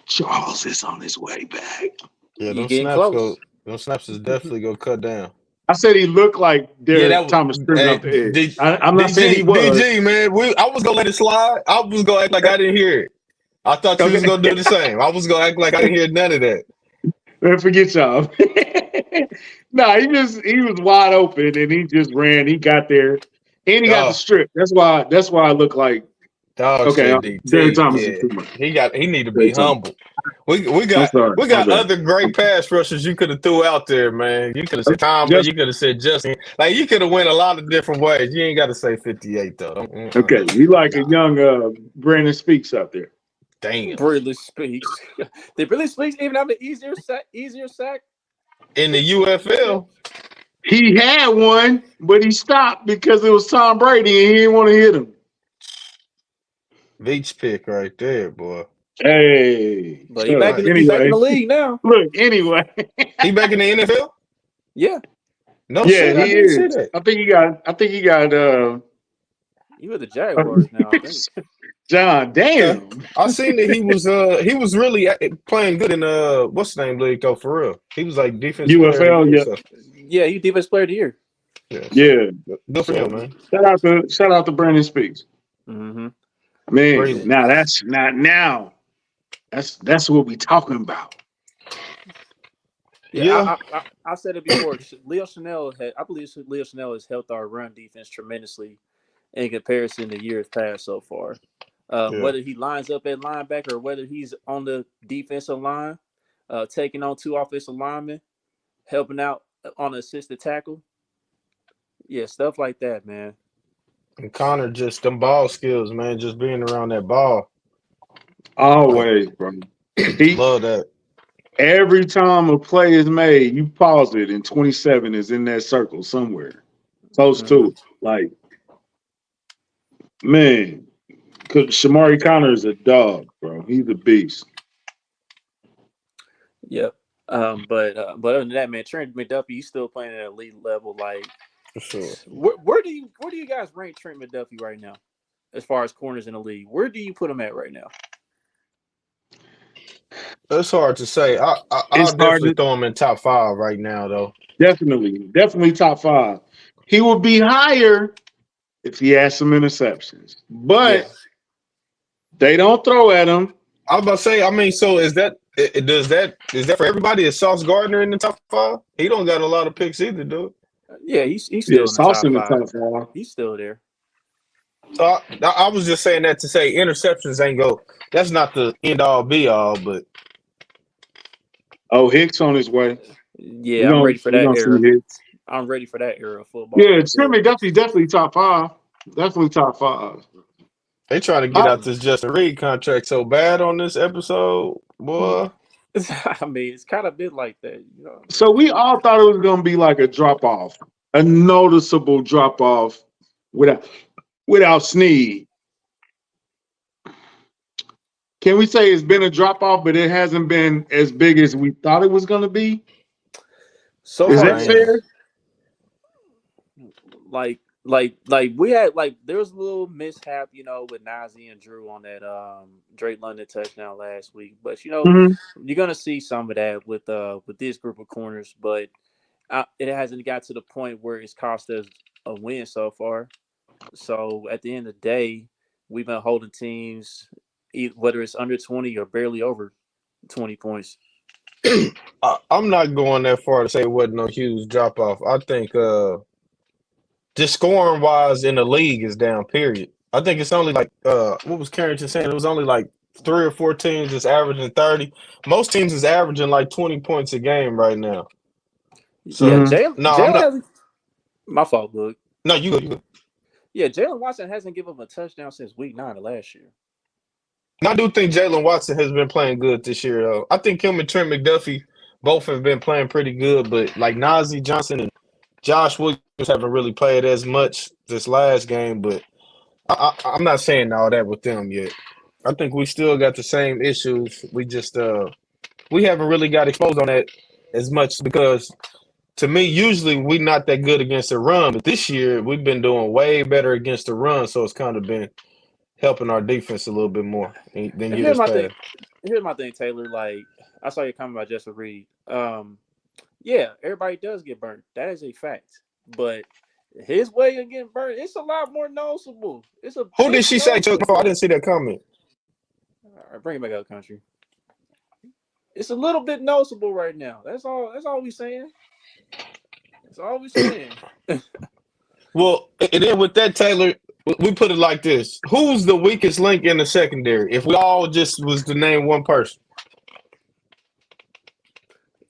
Charles is on his way back. Yeah, You getting close. those snaps is definitely go cut down. I said he looked like Yeah, Derek that was Thomas screaming hey off the edge. D, I'm not saying he DG was. DG man. I was gonna let it slide. I was gonna act like I didn't hear it. I thought you was Okay, gonna do the same. I was gonna act like I didn't hear none of that. man, forget y'all. No, he was wide open and he just ran. He got there and he got the Dog, strip. That's why I look like dog okay. shit Derek DT. Thomas is Yeah. too much. He need to be Derek Thomas. humble. We I'm got sorry. we My got bad. other great pass rushers you could have threw out there, man. You could have said Tomlin, Just you could have said Justin. Like you could have went a lot of different ways. You ain't got to say 58 though. okay. We like a Nah. young Brandon Speaks out there. Damn. Briley speaks. Did Briley speaks even have an easier sack In the this year? UFL, He had one, but he stopped because it was Tom Brady and he didn't want to hit him. Veach pick right there, boy. Hey, But shut up. he back in Anyway, the league now. look. Anyway, He back in the NFL? Yeah, No yeah, shit, I he didn't see is. that. I think he got. he with the Jaguars now. I think. John. Okay. Damn. I seen that he was really playing good in what's the name league though for real. He was like defensive player of the UFL. year, Yeah, so Yeah, he defense player of the year. yeah, so yeah. good for him, So man. shout out to Brandon Speaks. hmm Man, Braylon. now that's not now. That's what we talking about. Yeah, Yeah, I said it before. Leo Chanel had, I believe Leo Chanel has helped our run defense tremendously in comparison to years past so far. yeah. Whether he lines up at linebacker or whether he's on the defensive line, taking on two offensive linemen, helping out on assisted tackle. Yeah, stuff like that, man. And Connor just them ball skills, man, just being around that ball. Always, bro. He Love that. every time a play is made, you pause it, and 27 is in that circle somewhere, close Hmm. to. Like, man, 'cause Shamari Connor is a dog, bro. He's a beast. Yep. But other than that, man, Trent McDuffie, he's still playing at elite level. Like, For sure. where do you guys rank Trent McDuffie right now, as far as corners in the league? Where do you put him at right now? It's hard to say. I'll It's hard definitely to throw him in top five right now, though. definitely top five. He would be higher if he had some interceptions, Yeah. but they don't throw at him. I was about to say. I mean, so is that for everybody? Is Sauce Gardner in the top five? He don't got a lot of picks either, dude. Yeah, he's Yeah, still in the Sauce top in the five. top five. He's still there. So I was just saying that to say interceptions ain't go. That's not the end all be all, but Oh, Hicks on his way. Yeah, I'm ready for We that gonna see era. Hicks. I'm ready for that era of football Yeah, right Trent there. McDuffie definitely top five. Definitely top five. they trying to get I, out this Justin Reed contract so bad on this episode, boy. I mean, it's kind of been like that, you know. so we all thought it was gonna be like a drop off, a noticeable drop off without Snead. Can we say it's been a drop off, but it hasn't been as big as we thought it was gonna be? So Is far, that Man, fair? like we had like there was a little mishap, with Nazi and Drew on that Drake London touchdown last week. But Mhm. you're gonna see some of that with this group of corners, but it hasn't got to the point where it's cost us a win so far. So at the end of the day, we've been holding teams, whether it's under 20 or barely over 20 points. I'm not going that far to say it wasn't no huge drop off. I think just scoring wise in the league is down. Period. I think it's only like what was Carrington saying? It was only like 3 or 4 teams that's averaging 30. Most teams is averaging like 20 points a game right now. Yeah, So Mhm. no, I'm Jalen not. hasn't. My fault, Book. No, you. Yeah, Jalen Watson hasn't given up a touchdown since week 9 of last year. And I do think Jalen Watson has been playing good this year. Though. I think him and Trent McDuffie both have been playing pretty good, but like Najee Johnson and Josh Williams haven't really played as much this last game. But I'm not saying all that with them yet. I think we still got the same issues. We just we haven't really got exposed on that as much because to me, usually we not that good against the run, but this year we've been doing way better against the run, so it's kind of been helping our defense a little bit more than And here's years my thing. past. Here's my thing, Taylor. Like I saw your comment about Justin Reed. Yeah, everybody does get burnt. That is a fact. But his way of getting burnt, it's a lot more noticeable. It's a Who did bit she say, Chuck? I noticeable. didn't see that comment. All right, bring it back up, country. It's a little bit noticeable right now. That's all. That's all we saying. That's all we saying. Well, and then with that, Taylor, we put it like this: who's the weakest link in the secondary? If we all just was to name one person,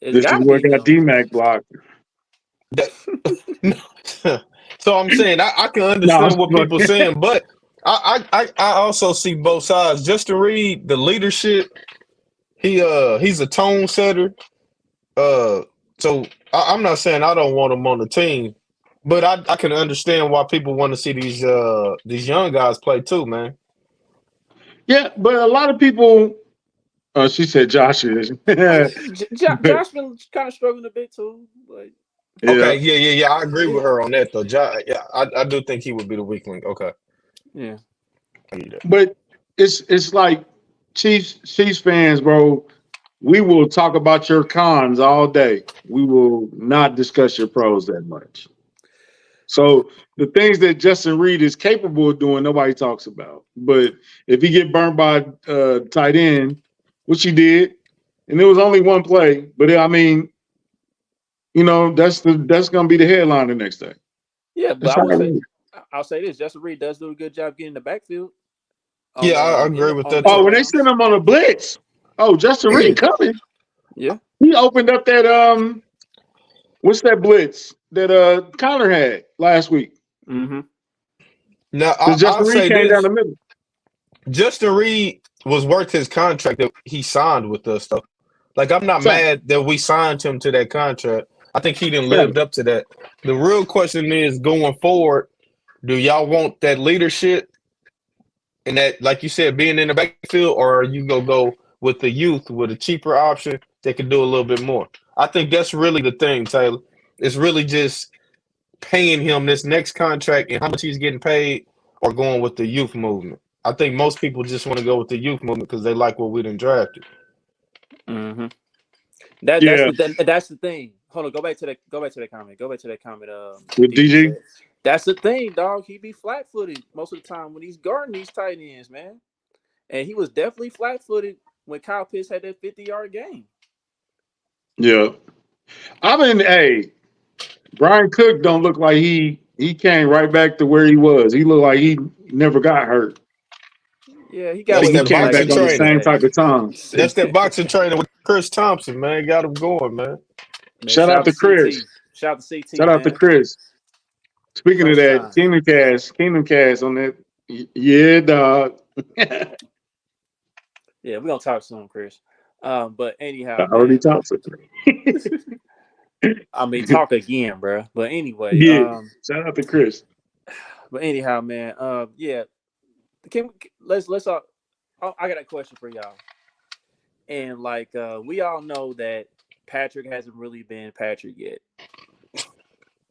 It's This is got to what be got him. DMAC blocked. that so I'm saying I can No, I'm understand what people fucking- saying, but I also see both sides. Justin Reed, the leadership, he's a tone setter. Uh, so I'm not saying I don't want him on the team, but I can understand why people want to see these young guys play too, man. yeah, but a lot of people. Oh, she said Josh is. Like yeah, Josh been kind of struggling a bit too. Like Okay, yeah. I agree with her on that though. Yeah, I do think he would be the weak link. Okay, yeah, I get that. but it's like Chiefs fans, bro. We will talk about your cons all day. We will not discuss your pros that much. So the things that Justin Reed is capable of doing, nobody talks about. But if he get burned by tight end, which he did, and it was only one play, but I mean, that's gonna be the headline the next day. yeah. But That's I how will it say, is. I'll say this: Justin Reed does do a good job getting the backfield Yeah, I agree with on that the end Oh, too. when they sent rounds. him on a blitz, oh, Justin Reed coming. Yeah. He opened up that what's that blitz that Connor had last week? Mm-hmm. Now Because I'll Justin Reed say came down this: the middle. Justin Reed was worth his contract that he signed with us, though. Like, I'm not Same, mad that we signed him to that contract. I think he didn't same. lived up to that. The real question is going forward, do y'all want that leadership and that, like you said, being in the backfield, or are you gonna go with the youth with a cheaper option that can do a little bit more? I think that's really the thing, Taylor. It's really just paying him this next contract and how much he's getting paid, or going with the youth movement. I think most people just want to go with the youth movement because they like what we done drafted. Hmm. That's the thing. Hold on, go back to that comment. Go back to that comment. With DG DG. said. That's the thing, dog. He be flat footed most of the time when he's guarding these tight ends, man. And he was definitely flat footed when Kyle Pitts had that 50-yard game. Yeah. I mean, hey, Brian Cook don't look like he came right back to where he was. He looked like he never got hurt. Yeah, he I got That's think away he that from came like back boxing on the training. same type of mistakes. time. That's that boxing training with Chris Thompson, man. Got him going, man. Man, Shout shout out out to to Chris. CT. Shout out to CT, Shout out to man. Chris. Speaking of Crunch that, time. Kingdom Cast on that. Yeah, dog. I Yeah, we're gonna talk soon, Chris. But anyhow, already man. talked to Chris. I mean, talk again, bro. But anyway, Yeah. Shout out to Chris. man. Yeah. Can let's I got a question for y'all. And like we all know that Patrick hasn't really been Patrick yet.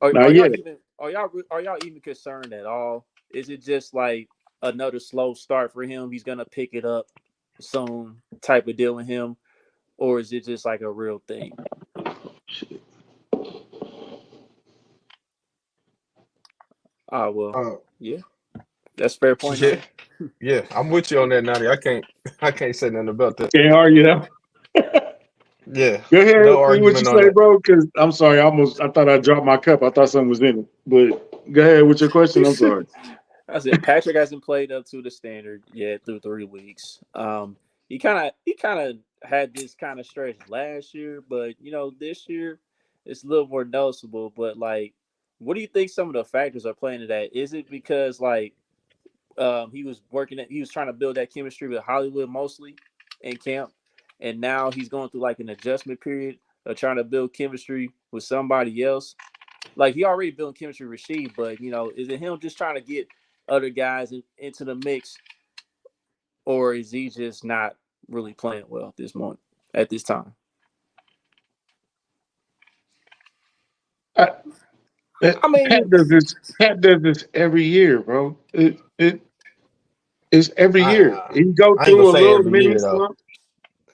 Not yet. Are y'all even concerned at all? Is it just like another slow start for him? He's gonna pick it up soon, type of deal with him, or is it just like a real thing? Ah, well, Uh, yeah, that's a fair point, yeah, Nutty. yeah. I'm with you on that, Natty. I can't say nothing about that. Can't argue that. Yeah, Go ahead, no see what you argument on say, that. bro. Because I'm sorry, I thought I dropped my cup. I thought something was in it. But go ahead with your question. I'm sorry. I said Patrick hasn't played up to the standard yet through 3 weeks. He kind of had this kind of stretch last year, but this year it's a little more noticeable. But like, what do you think some of the factors are playing to that? Is it because like he was trying to build that chemistry with Hollywood mostly in camp, and now he's going through like an adjustment period of trying to build chemistry with somebody else? Like he already built chemistry with Rasheed, but is it him just trying to get other guys into the mix, or is he just not really playing well at this moment, at this time? I, I Pat mean, does this. Pat does this every year, bro. It's every year. I, He go I ain't gonna through a say little every mini year though. slump,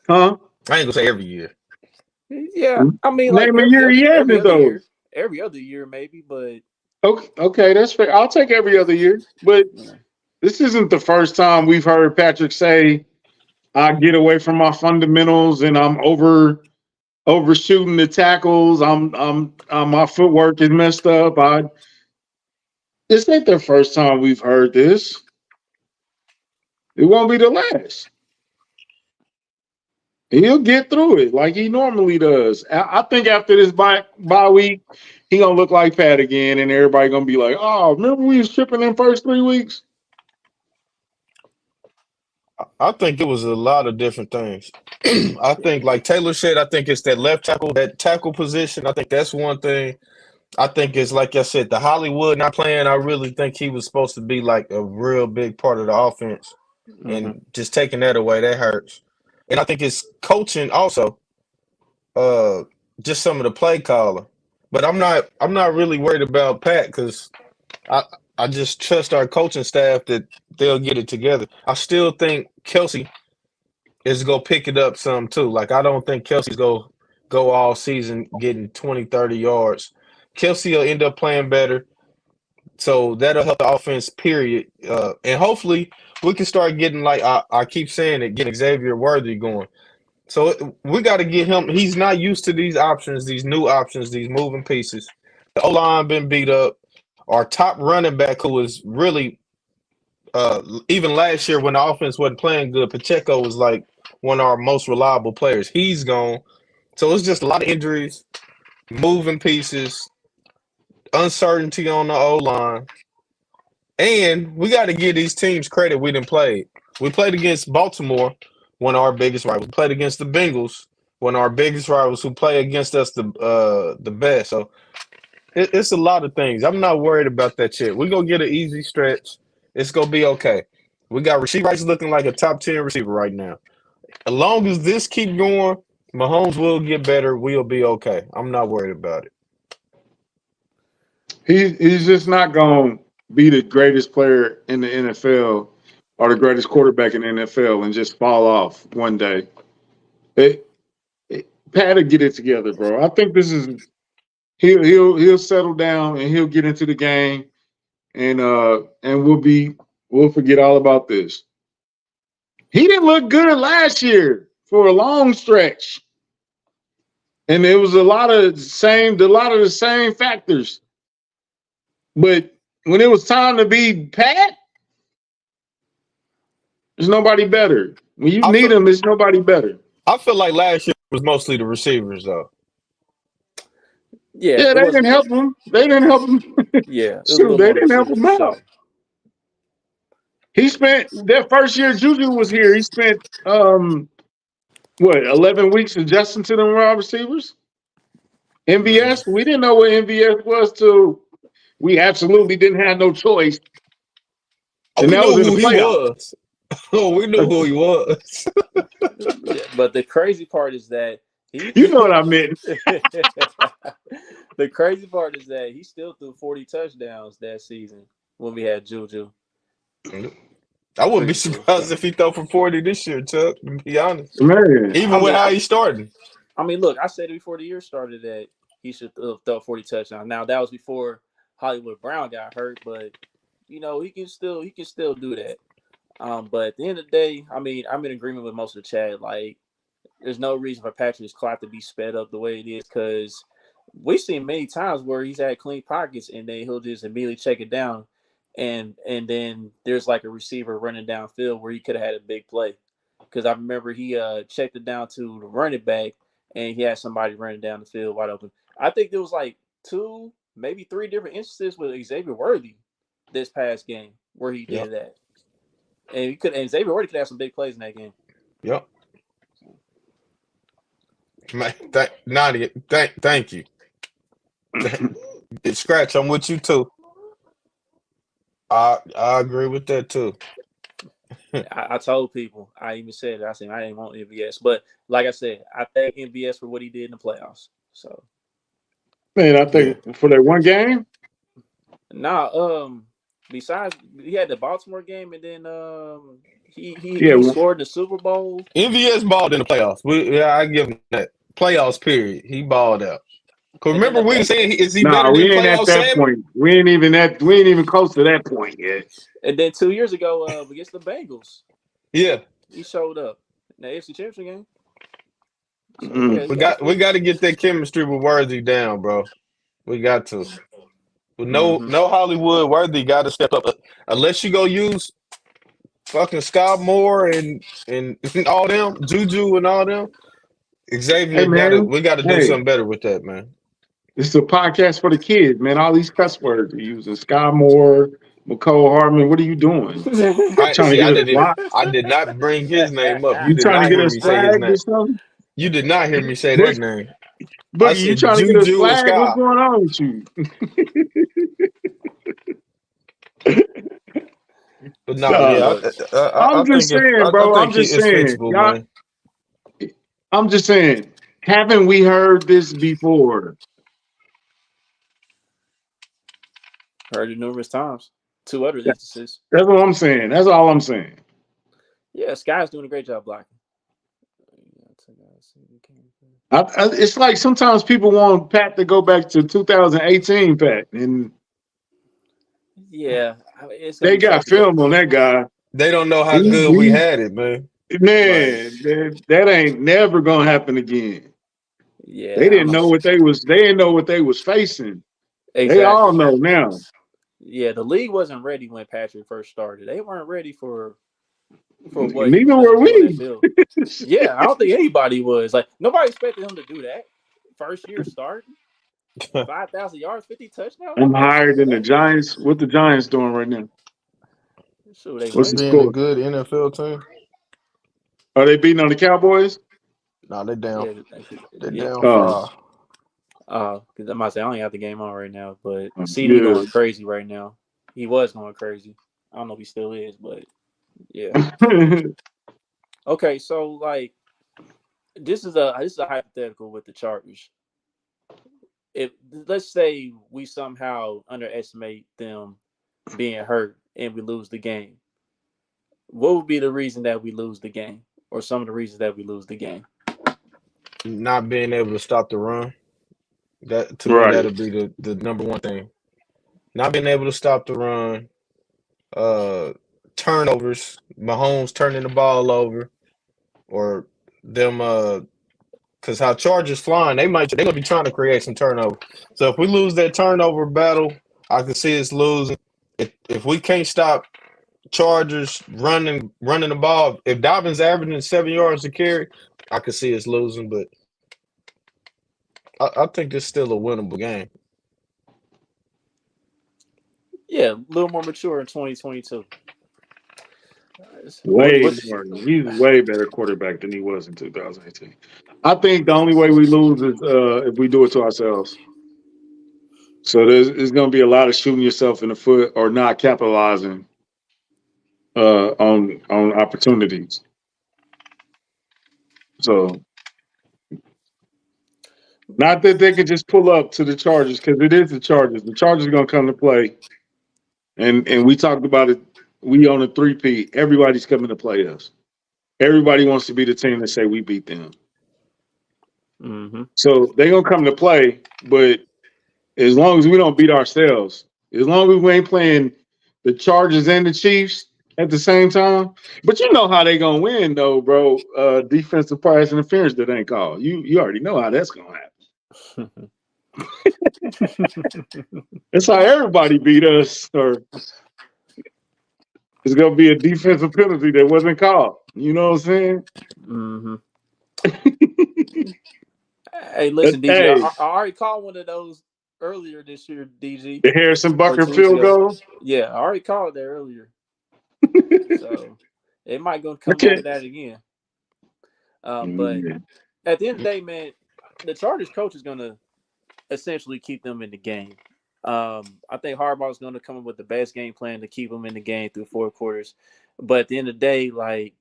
huh? I ain't gonna say every year. yeah, I mean, like Name a year he hasn't though. every other year maybe, but Okay, okay, that's fair. I'll take every other year, but yeah. this isn't the first time we've heard Patrick say, "I get away from my fundamentals and I'm overshooting the tackles. My footwork is messed up." This ain't the first time we've heard this. It won't be the last. He'll get through it like he normally does. I think after this bye week, he gonna look like Pat again, and everybody gonna be like, "Oh, remember we was tripping in first 3 weeks." I think it was a lot of different things. I think, like Taylor said, I think it's that left tackle, that tackle position. I think that's one thing. I think it's like I said, the Hollywood not playing. I really think he was supposed to be like a real big part of the offense, Hmm. and just taking that away, that hurts. And I think it's coaching also. Uh, just some of the play calling. But I'm not really worried about Pat because I I just trust our coaching staff that they'll get it together. I still think Kelsey is gonna pick it up some too. Like I don't think Kelsey's go all season getting 20, 30 yards. Kelsey will end up playing better. So that'll help the offense, period. And hopefully we can start getting like I keep saying it, getting Xavier Worthy going. So we got to get him. He's not used to these options, these new options, these moving pieces. The O line been beat up. Our top running back, who was really even last year when the offense wasn't playing good, Pacheco was like one of our most reliable players. He's gone. So it's just a lot of injuries, moving pieces, uncertainty on the O line, and we got to give these teams credit we didn't play. We played against Baltimore, one of our biggest rivals. We played against the Bengals, one of our biggest rivals, who play against us the best. So it's a lot of things. I'm not worried about that shit. We're gonna get an easy stretch. It's gonna be okay. We got Rasheed Rice looking like a top 10 receiver right now. As long as this keep going, Mahomes will get better. We'll be okay. I'm not worried about it. He's just not going to be the greatest player in the NFL or the greatest quarterback in the NFL and just fall off one day. It, Pat will get it together, bro. I think this is he'll settle down and he'll get into the game and we'll forget all about this. He didn't look good last year for a long stretch. And there was a lot of the same factors. But when it was time to be Pat, there's nobody better. When you I need feel them, there's nobody better. I feel like last year was mostly the receivers though. Yeah, Yeah, it they didn't wasn't. help him. They didn't help him. Yeah, it was a Shoot, little they more the didn't help receivers him for out. sure. He spent that first year Juju was here. He spent 11 weeks adjusting to them wide receivers. Mhm. MVS, we didn't know what MVS was till we absolutely didn't have no choice, Oh, and we that knew was in the who he playoffs. was. Oh, we knew who he was. Yeah, but the crazy part is that he. You know what I meant? The crazy part is that he still threw 40 touchdowns that season when we had Juju. I wouldn't be Pretty sure. surprised if he throw for 40 this year, Chuck, to be honest. Man, I Even with mean, how I, he's starting. I mean, look, I said it before the year started that he should throw 40 touchdowns. Now that was before Hollywood Brown got hurt, but he can still do that. But at the end of the day, I mean, I'm in agreement with most of the chat. Like, there's no reason for Patrick's clock to be sped up the way it is because we've seen many times where he's had clean pockets and then he'll just immediately check it down, and then there's like a receiver running downfield where he could have had a big play. Because I remember he checked it down to the running back and he had somebody running down the field wide open. I think there was like two, maybe three different instances with Xavier Worthy this past game where he Yep. did that, and Xavier Worthy could have some big plays in that game. Yep. Man, Nadia, thank you. Scratch, I'm with you too. I agree with that too. I told people, I even said it. I said I didn't want MVS, but like I said, I thank MVS for what he did in the playoffs. So man, I Yeah. think for that one game, now, besides he had the Baltimore game, and then yeah, he scored in the Super Bowl. MVS balled in the playoffs. Yeah, I give him that. Playoffs period. He balled out. Cause And then remember the we were saying, Bengals, is he nah, better we than ain't at playoff that Sammy? point. We ain't even close to that point yet. and then 2 years ago, against the Bengals, Yeah. he showed up in the AFC Championship game. So yeah, Mm-mm. he We got the got we got fits. to get that chemistry with Worthy down, bro. We got to. But Hmm. no Hollywood Worthy got to step up. Unless you go use fucking Scott Moore and all them, Juju and all them. Hey Xavier man, we gotta do hey, something better with that, man. this is a podcast for the kids, man. All these cuss words you're using, Sky Moore, McCole Hartman. What are you doing? I Trying to see get us blocked? I did not bring his name up. You You did trying to not get hear us me say his flagged or name. something? You did not hear me say that Boogie, name. I Boogie, you said trying to get us Juju and flagged? What's Sky. going on with you? But no, Man, yeah, Nah, look, I I'm just think saying, I bro. I'm think just it's saying, fixable, y'all. man. I'm just saying. Haven't we heard this before? heard it numerous times. Two other instances. That's what I'm saying. That's all I'm saying. Yeah, Sky's doing a great job blocking. It's like sometimes people want Pat to go back to 2018, Pat, and Yeah, it's gonna they be tough got to go. film on that guy. They don't know how He, good we he had it, man. Like, man, that ain't never gonna happen again. They Yeah, I don't didn't know. know what they was. They didn't know what they was facing. They all Exactly. know now. Yeah, the league wasn't ready when Patrick first started. They weren't ready for what he was Neither going to were do on that we. field. Yeah, I don't think anybody was like nobody expected him to do that. First year starting, 5,000 yards, 50 touchdowns. I'm Nobody higher expected than the that. Giants. What the Giants doing right now? Sure, they What's Them the winning. being a score? good NFL team. Are they beating on the Cowboys? Nah, they down. Yeah, They yeah. down Oh, 5. Because I might say I don't have the game on right now, but CD yeah. going crazy right now. He was going crazy. I don't know if he still is, but yeah. Okay, so like this is a hypothetical with the Chargers. If let's say we somehow underestimate them being hurt and we lose the game, what would be the reason that we lose the game, or some of the reasons that we lose the game? Not being able to stop the run. That to me, Right. that'll be the number one thing. Not being able to stop the run. Uh, Turnovers. Mahomes turning the ball over, or them. Because how Chargers flying, they're gonna be trying to create some turnover. So if we lose that turnover battle, I can see us losing. If we can't stop Chargers running the ball, if Dobbins averaging 7 yards a carry, I could see us losing. But I think it's still a winnable game. Yeah, a little more mature in 2022. Way What? more. He's a way better quarterback than he was in 2018. I think the only way we lose is if we do it to ourselves. So there's going to be a lot of shooting yourself in the foot or not capitalizing on opportunities. So not that they could just pull up to the Chargers because it is the Chargers. The Chargers are going to come to play, and we talked about it. We on a 3P. Everybody's coming to play us. Everybody wants to be the team that say we beat them. Mm-hmm. So they're gonna come to play, but as long as we don't beat ourselves, as long as we ain't playing the Chargers and the Chiefs at the same time. But you know how they gonna win though, bro. Defensive pass interference that ain't called. You already know how that's gonna happen. That's how everybody beat us, or it's gonna be a defensive penalty that wasn't called. You know what I'm saying? Mm-hmm. Hey, listen, DG. Hey, I already called one of those earlier this year, DG, the Harrison or Bucker 2 weeks field ago. goal. Yeah, I already called that earlier, so it might gonna come down Okay. to that again. But Mm, at the end of the day, man, the Chargers coach is gonna essentially keep them in the game. I think Harbaugh is gonna come up with the best game plan to keep them in the game through 4 quarters. But at the end of the day, like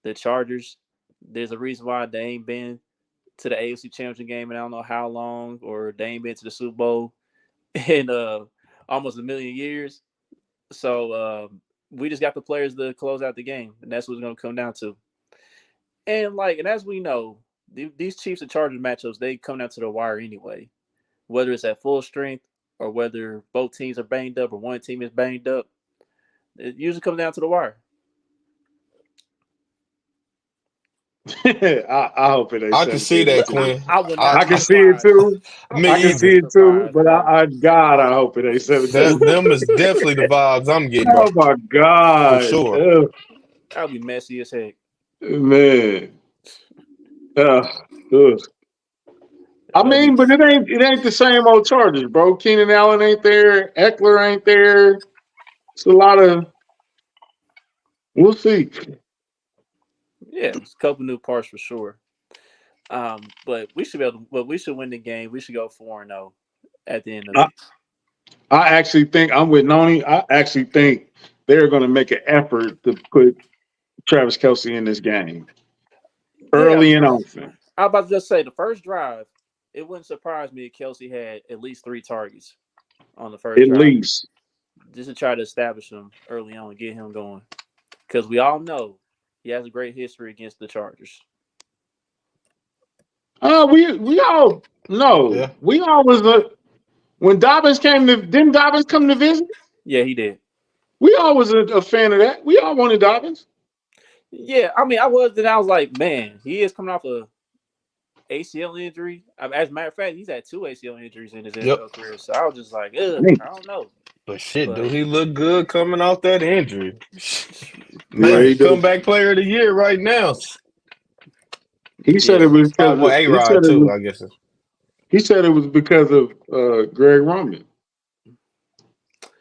the Chargers, there's a reason why they ain't been to the AFC Championship game and I don't know how long, or they ain't been to the Super Bowl in almost a million years. So we just got the players to close out the game, and that's what it's going to come down to. And as we know, these Chiefs and Chargers matchups, they come down to the wire anyway. Whether it's at full strength or whether both teams are banged up or one team is banged up, it usually comes down to the wire. I hope it ain't I can see 17 to that, Look, 2. Quinn. I would I, not I be can I see it surprised. too. I me would I can not see be either. it too, surprised, but bro. God, I hope it ain't 17. Them is definitely the vibes I'm getting, bro, Oh my for God. sure. That would be messy as heck. Man. Uh, ugh. I That'd be mean, but it ain't the same old Chargers, bro. Keenan Allen ain't there. Eckler ain't there. It's a lot of we'll see. yeah, it's a couple new parts for sure. But we should be able to, well, we should win the game. We should go 4-0 at the end of I, it. I actually think I'm with Noni. I actually think they're gonna make an effort to put Travis Kelsey in this game. Yeah, Early and often. I was about to just say the first drive, it wouldn't surprise me if Kelsey had at least 3 targets on the first At drive, least. just to try to establish him early on, get him going. Because we all know he has a great history against the Chargers. We all know. Yeah. We all was when Dobbins came to didn't Dobbins come to visit? Yeah, he did. We all was a fan of that. We all wanted Dobbins. Yeah, I mean, I was like, man, he is coming off a ACL injury. As a matter of fact, he's had 2 ACL injuries in his Yep. NFL career. So I was just like, ugh, Dang. I don't know. But shit, do But he look good coming off that injury? Yeah, Man, he do. comeback player of the year right now. He said it yeah, was because Well, of, A Rod too, I guess. he said it was because of Greg Roman.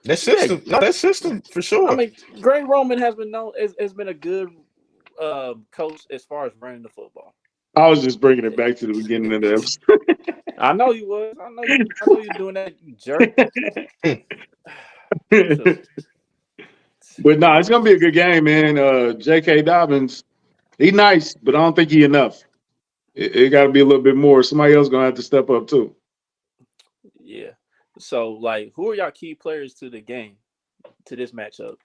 That Yeah, system, no, that system for I sure. mean, Greg Roman has been known has been a good coach as far as running the football. I was just bringing it back to the beginning of the I know you was. I know you. I know you doing that, you jerk. episode. Shoot. But no, it's gonna be a good game, man. J.K. Dobbins, he nice, but I don't think he enough. It got to be a little bit more. Somebody else gonna have to step up too. Yeah. So, like, who are y'all key players to the game to this matchup?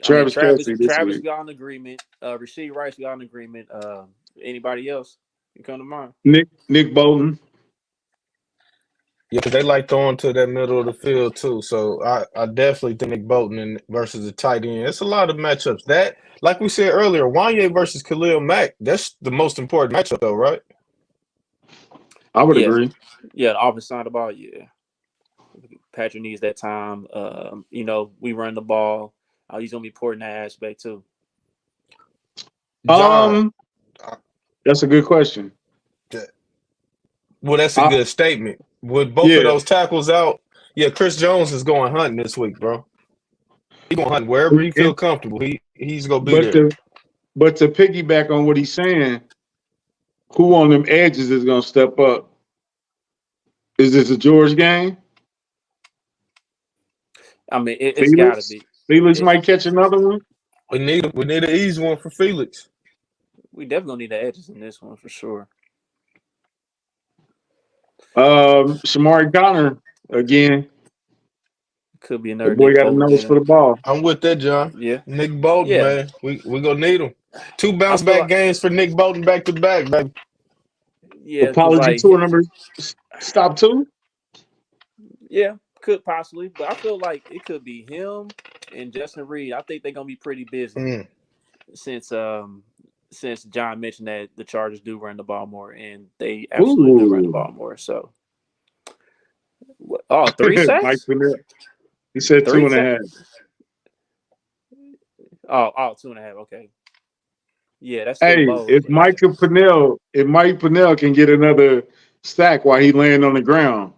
I mean, Travis Kelsey this Travis week. got an agreement. Rasheed Rice got an agreement. Anybody else can come to mind? Nick Bolton. Yeah, because they like throwing to that middle of the field too. So I definitely think Nick Bolton versus the tight end. It's a lot of matchups. That, like we said earlier, Wanye versus Khalil Mack. That's the most important matchup, though, right? I would Yeah, agree. yeah. The offense side of the ball. Yeah, Patrick needs that time. We run the ball. He's gonna be important in that aspect too. John. Um, uh, that's a good question. Well, that's a I, good statement. With both of yeah, those tackles out, yeah, Chris Jones is going hunting this week, bro. He's going hunting wherever he feel and, comfortable. He's gonna be but there. to piggyback on what he's saying, who on them edges is gonna step up? Is this a George game? I mean, it's got to Felix? be. Felix It, might catch another one. We need an easy one for Felix. we definitely gonna need the edges in this one for sure. Shamari Connor again. Could be The another boy Nick got a Bolton nose for game. the ball. I'm with that, John. Yeah, Nick Bolton, yeah. man. We gonna need him. Two I bounce feel back like games for Nick Bolton back to back, baby. yeah, because Apology like tour number stop two. yeah, could possibly, but I feel like it could be him and Justin Reed. I think they're gonna be pretty busy Mm. since since John mentioned that the Chargers do run the ball more, and they absolutely do run the Ooh, ball more. So, oh, three Mike sacks, Vanilla. He said two three and a sacks. half. Oh, 2.5. Okay, yeah, that's still Hey, low. If Mike Pennell can get another sack while he laying on the ground,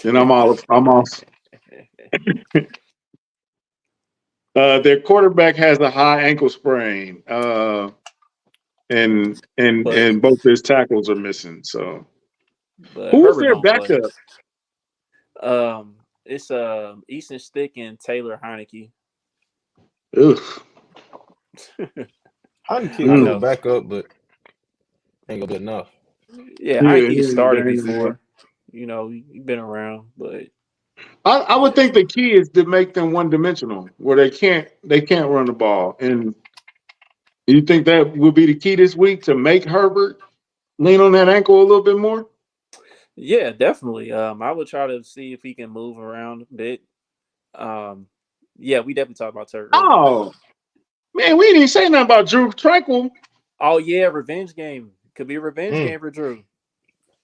then I'm off. Their quarterback has a high ankle sprain, but and both his tackles are missing. So who's Herbert their gonna play. backup? It's Easton Stick and Taylor Heineke. Ugh. Heineke a I good know. backup, but ain't gonna be enough. Yeah, Yeah, Heineke they started ain't enough. before. He been around, but I would think the key is to make them one dimensional, where they can't run the ball. And you think that would be the key this week to make Herbert lean on that ankle a little bit more? yeah, definitely. I would try to see if he can move around a bit. Um, yeah, we definitely talked about Turk earlier. Oh man, we didn't even say nothing about Drew Tranquil. Oh yeah, revenge game could be a revenge Mm. game for Drew.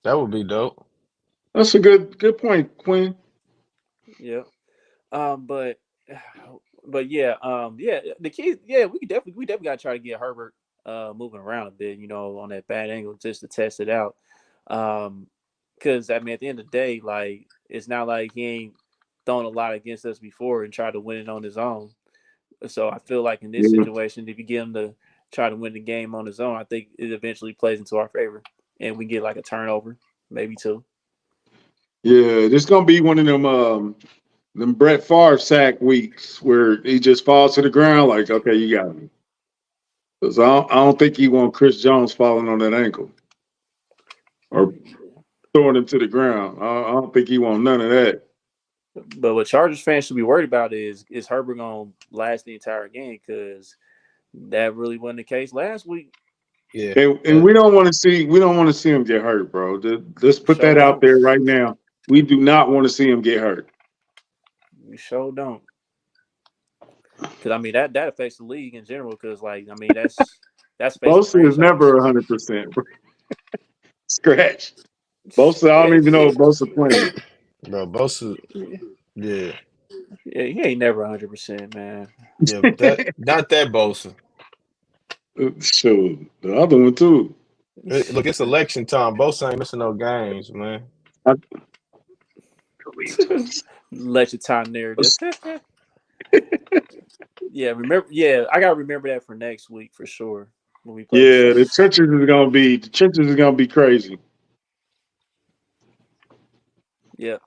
That would be dope. That's a good point, Quinn. Yeah. But yeah, yeah, the key, yeah, we definitely got to try to get Herbert moving around a bit, on that bad angle just to test it out. Because I mean, at the end of the day, like it's not like he ain't thrown a lot against us before and tried to win it on his own. So I feel like in this Yeah, situation, if you get him to try to win the game on his own, I think it eventually plays into our favor, and we get like a turnover, maybe two. yeah, this gonna be one of them Brett Favre sack weeks where he just falls to the ground like, okay, you got me. Because I don't think he want Chris Jones falling on that ankle or throwing him to the ground. I don't think he want none of that. But what Chargers fans should be worried about is Herbert gonna last the entire game because that really wasn't the case last week. Yeah. And we don't want to see him get hurt, bro. Let's put Show that out don't. there right now. We do not want to see him get hurt. We show don't. Because I mean that affects the league in general. Because like I mean that's facing a Bosa is franchise. never 100%. Scratch. Bosa, I don't Yeah, even know if Bosa playing. Bro, Bosa, yeah, yeah. yeah. He ain't never 100%, man. Yeah, that not that Bosa. Shoot, the other one too. Look, it's election time. Bosa ain't missing no games, man. I, Let your time narrative. Yeah, remember. Yeah, I gotta remember that for next week for sure when we play the Yeah, Saints. the trenches is gonna be crazy. Yeah.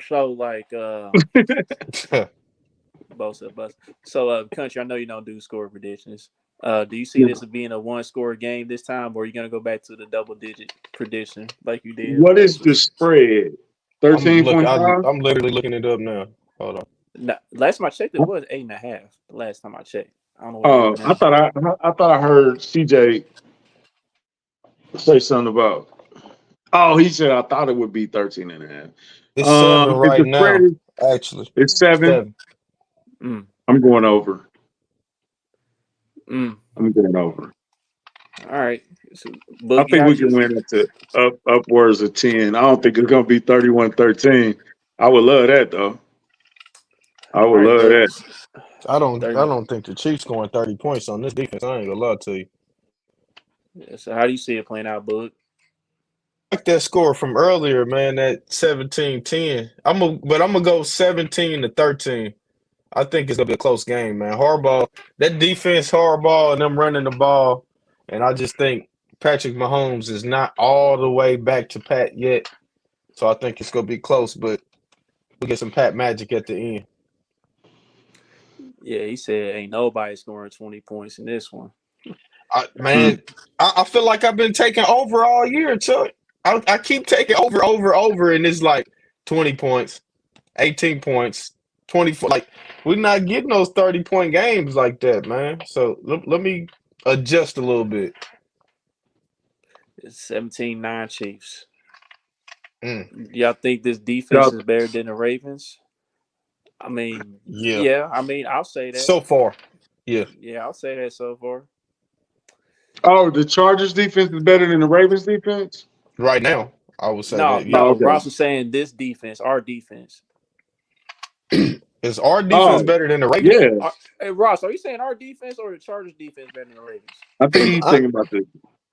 So like both of us. So country, I know you don't do score predictions. Do you see Yeah. this as being a one score game this time, or are you gonna go back to the double digit prediction like you did What is last the week? spread? 13.5? I'm literally looking it up now. Hold on. No, last time I checked, it was 8.5. The last time I checked, I don't know what it is I now. thought I thought I heard CJ say something about. Oh, he said I thought it would be 13 and a half. It's 7 If right the spread now. Actually, is 7, 7. Mm, I'm going over. mm. I'm going over. All right, so, I Boogie, think we how's can you? win up to upwards of 10. I don't think it's gonna be 31-13. I would love that though. I All would right, love Boog. that. I 30. don't think the Chiefs scoring 30 points on this defense. I ain't gonna lie to you. Yeah, so how do you see it playing out, Boog? I like that score from earlier, man. That 17-10. I'm gonna go 17-13. I think it's gonna be a close game, man. Harbaugh, that defense, Harbaugh, and them running the ball, and I just think Patrick Mahomes is not all the way back to Pat yet. So I think it's gonna be close, but we get some Pat magic at the end. Yeah, he said ain't nobody scoring 20 points in this one. Mm. Man, I feel like I've been taking over all year, Chuck. I keep taking over, and it's like 20 points, 18 points, 24. Like, we're not getting those 30-point games like that, man. So let me adjust a little bit. It's 17-9 Chiefs. Mm, Y'all think this defense Y'all- is better than the Ravens? I mean, yeah. yeah, I mean, I'll say that. So far, yeah. Yeah, I'll say that so far. Oh, the Chargers defense is better than the Ravens defense? Right now, I would say No, that, yeah. Oh, no, okay. Ross was saying this defense, our defense. Is our defense Oh, better than the Ravens? yeah. Hey, Ross, are you saying our defense or the Chargers defense better than the Ravens? I think he's I, thinking about this.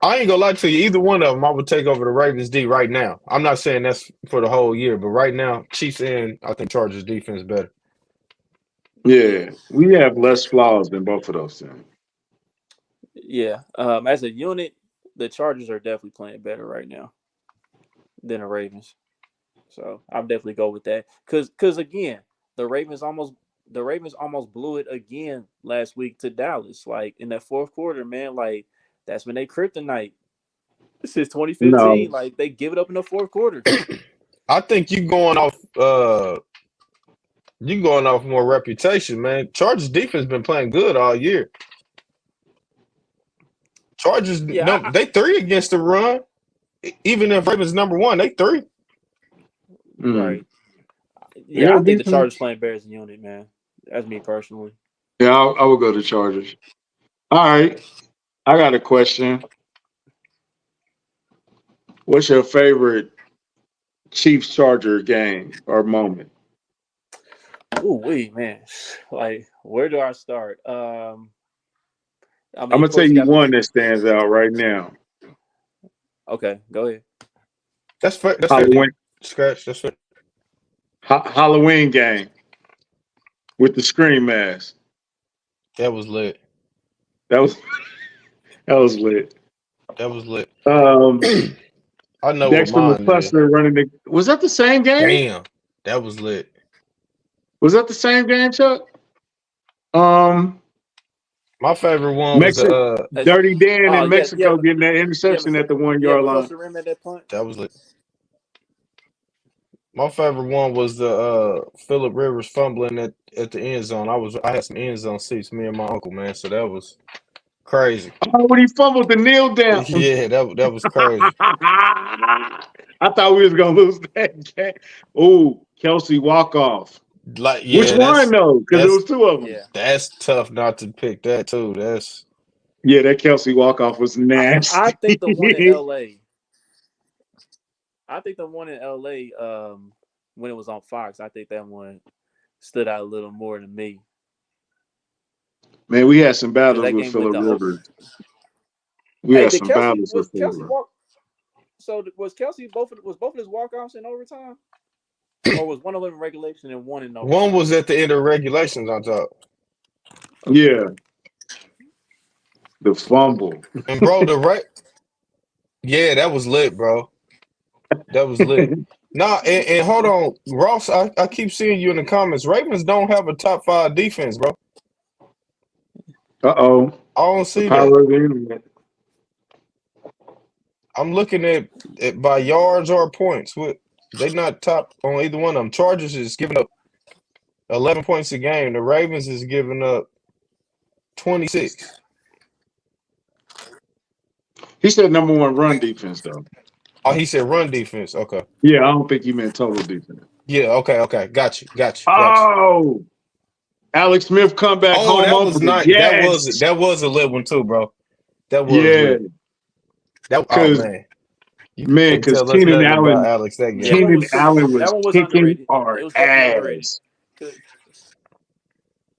I ain't gonna lie to you. Either one of them, I would take over the Ravens D right now. I'm not saying that's for the whole year, but right now, Chiefs and I think Chargers defense better. Yeah, Yeah. We have less flaws than both of those things. yeah. As a unit, the Chargers are definitely playing better right now than the Ravens. So I'll definitely go with that. Cause again, the Ravens almost the Ravens almost blew it again last week to Dallas. Like in that fourth quarter, man, like that's when they kryptonite. This is No. 2015. Like they give it up in the fourth quarter. I think you going off more reputation, man. Chargers defense been playing good all year. Chargers Yeah, no, they 3 against the run. Even if Ravens number 1, they 3. Mm. right. Yeah, Yeah, I think the defense. Chargers playing better as a unit, man. That's me personally. Yeah, I will go to Chargers. All right. I got a question. What's your favorite Chiefs Charger game or moment? Ooh, wait, man. Like, where do I start? I I'm mean, of gonna tell course, you you got the. one that stands out right now. Okay, go ahead. That's fair. That's fair. Halloween Scratch. That's fair. Halloween game with the scream mask. That was lit. That was that was lit. That was lit. Um, I know what Dexter mine is. McCluster running the. Was that the same game? Damn, that was lit. Was that the same game, Chuck? Um, My favorite one was the Mexico, As, Dirty Dan oh in yeah, Mexico getting that interception at the one Yeah, yard line. McCluster rim at that punch. that was lit. My favorite one was the Philip Rivers fumbling at the end zone. I had some end zone seats, me and my uncle, man. So that was crazy. Oh, when he fumbled the kneel down. Yeah, that was crazy. I thought we was gonna lose that game. Oh, Kelsey walk off. Like, Which yeah, one though? Because there that's was two of them. Yeah, that's tough not to pick that too. That's Yeah, that Kelsey walk off was I nasty. think the one in L.A. I think the one in L.A. When it was on Fox, I think that one stood out a little more to me Man, we had some because battles that with game went Phillip the whole. Rivers. We Hey, had did some Kelsey battles was with Phillip Kelsey Rivers. walk? So was Kelsey both of his walk offs in overtime? or was 111 regulation and one in One overtime? was at the end of regulations on top. Okay. Yeah, the fumble. And bro, yeah, that was lit, bro. That was lit. Nah, and hold on, Ross. I keep seeing you in the comments. Ravens don't have a top 5 defense, bro. Uh-oh. I don't The see that. power of the internet. I'm looking at by yards or points. They not top on either one of them. Chargers is giving up 11 points a game. The Ravens is giving up 26. He said number one run defense, though. Oh, he said run defense. Okay. Yeah, I don't think he meant total defense. Yeah. Okay. Got you. Oh, Alex Smith come back Oh, home that was opening. nice. Yes. That was a lit one too, bro. That was Yeah, lit. Oh because man, you couldn't because tell us Keenan nothing about Allen, Alex that Yeah, game. that Was one was kicking underrated. our It was definitely underrated. ass.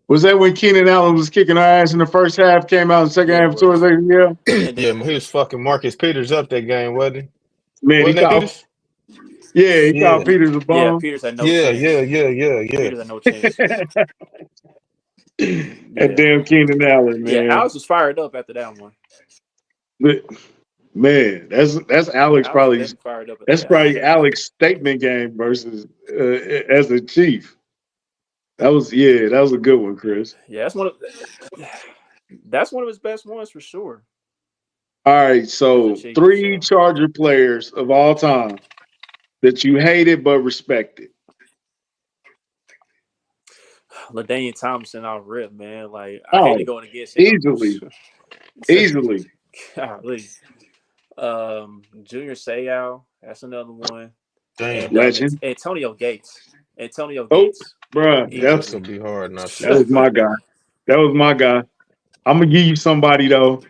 Was that when Keenan Allen was kicking our ass in the first half? Came out in the second Yeah, it half towards was. the yeah. And then, Yeah, he was fucking Marcus Peters up that game, wasn't he? Man, he Wasn't that called. Peters? Yeah, he called Yeah. Peters a yeah, bum. Peters had no Yeah. chance. Yeah. Peters had no chance. That Yeah, damn Keenan Allen, yeah. man. Alex was fired up after that one. But, man, that's Yeah, Alex Alex was probably. definitely fired up after That's that one. probably Alex's statement game versus as a Chief. That was a good one, Chris. Yeah, that's one of his best ones for sure. All right, As a so Chief, 3 so Charger players of all time that you hated but respected. LaDainian Thompson out rip, man. Like I hated Oh, going against him. easily. Golly. Junior Seau, that's another one. Damn. And Legend. Antonio Gates. Antonio Oh, Gates, bruh, That's easily. gonna be hard not that to. was my guy. That was my guy. I'm gonna give you somebody though.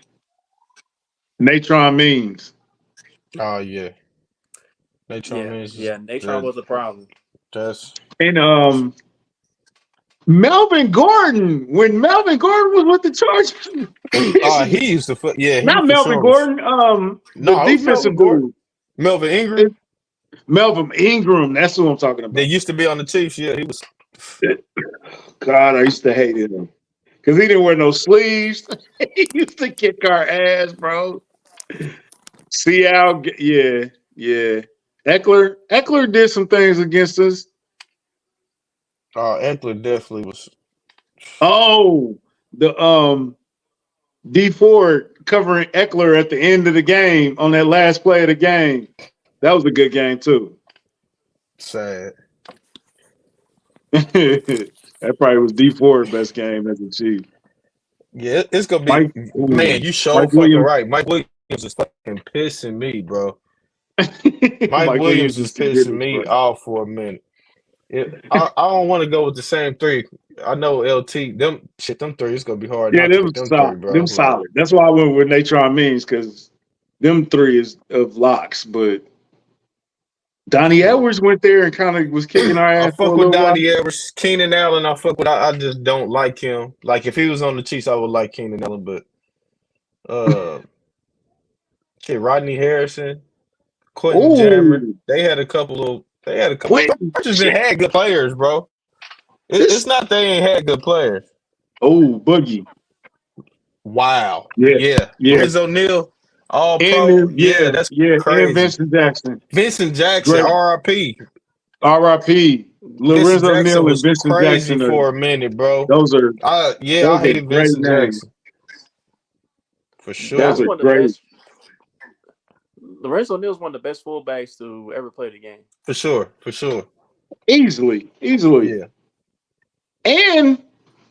Natron Means. Oh yeah. Natron Yeah, Means yeah. Natron was a problem. that's And Melvin Gordon. When Melvin Gordon was with the Chargers. he used to he Not for Melvin sure was. Gordon, the No, it was Melvin defensive Gordon. dude. Melvin Ingram. It's Melvin Ingram. That's who I'm talking They about. used to be on the Chiefs. Yeah, he was. God, I used to hate him. Because he didn't wear no sleeves. He used to kick our ass, bro. Seattle, yeah. Eckler did some things against us. Eckler definitely was. Oh, the D Ford covering Eckler at the end of the game on that last play of the game. That was a good game too. Sad. That probably was D Ford's best game as a Chief. Yeah, it's gonna be. Mike, Man, you so Mike fucking Williams. right. Mike Williams is fucking pissing me, bro. Mike Mike Williams Williams is is too good pissing as me fuck. off for a minute. I don't want to go with the same 3. I know LT. Them 3. It's gonna be hard Yeah, not to them pick them 3, solid. bro. Them Like, solid. That's why I went with Natron Means because them 3 is of locks. But Donnie yeah. Edwards went there and kind of was kicking our I ass for fuck a with little while. Donnie Evers, Keenan Allen. I fuck with. I just don't like him. Like if he was on the Chiefs, I would like Keenan Allen. But Rodney Harrison, Quentin Jammer. Oh, They had a couple of. Quentin. Chargers that had good players, bro. It's not they ain't had good players. Oh, Boogie. Wow. Yeah. Lorenzo Neal, all pro. And That's and crazy. Vincent Jackson. Vincent Jackson, Great. RIP. R.I.P. Vincent Lorenzo Jackson Neal and was Vincent crazy Jackson for a minute, bro. those are I hated great Vincent names. Jackson. For sure. Those That's are one of the great. best. Lorenzo Neal's one of the best fullbacks to ever play the game. For sure. Easily. Yeah. And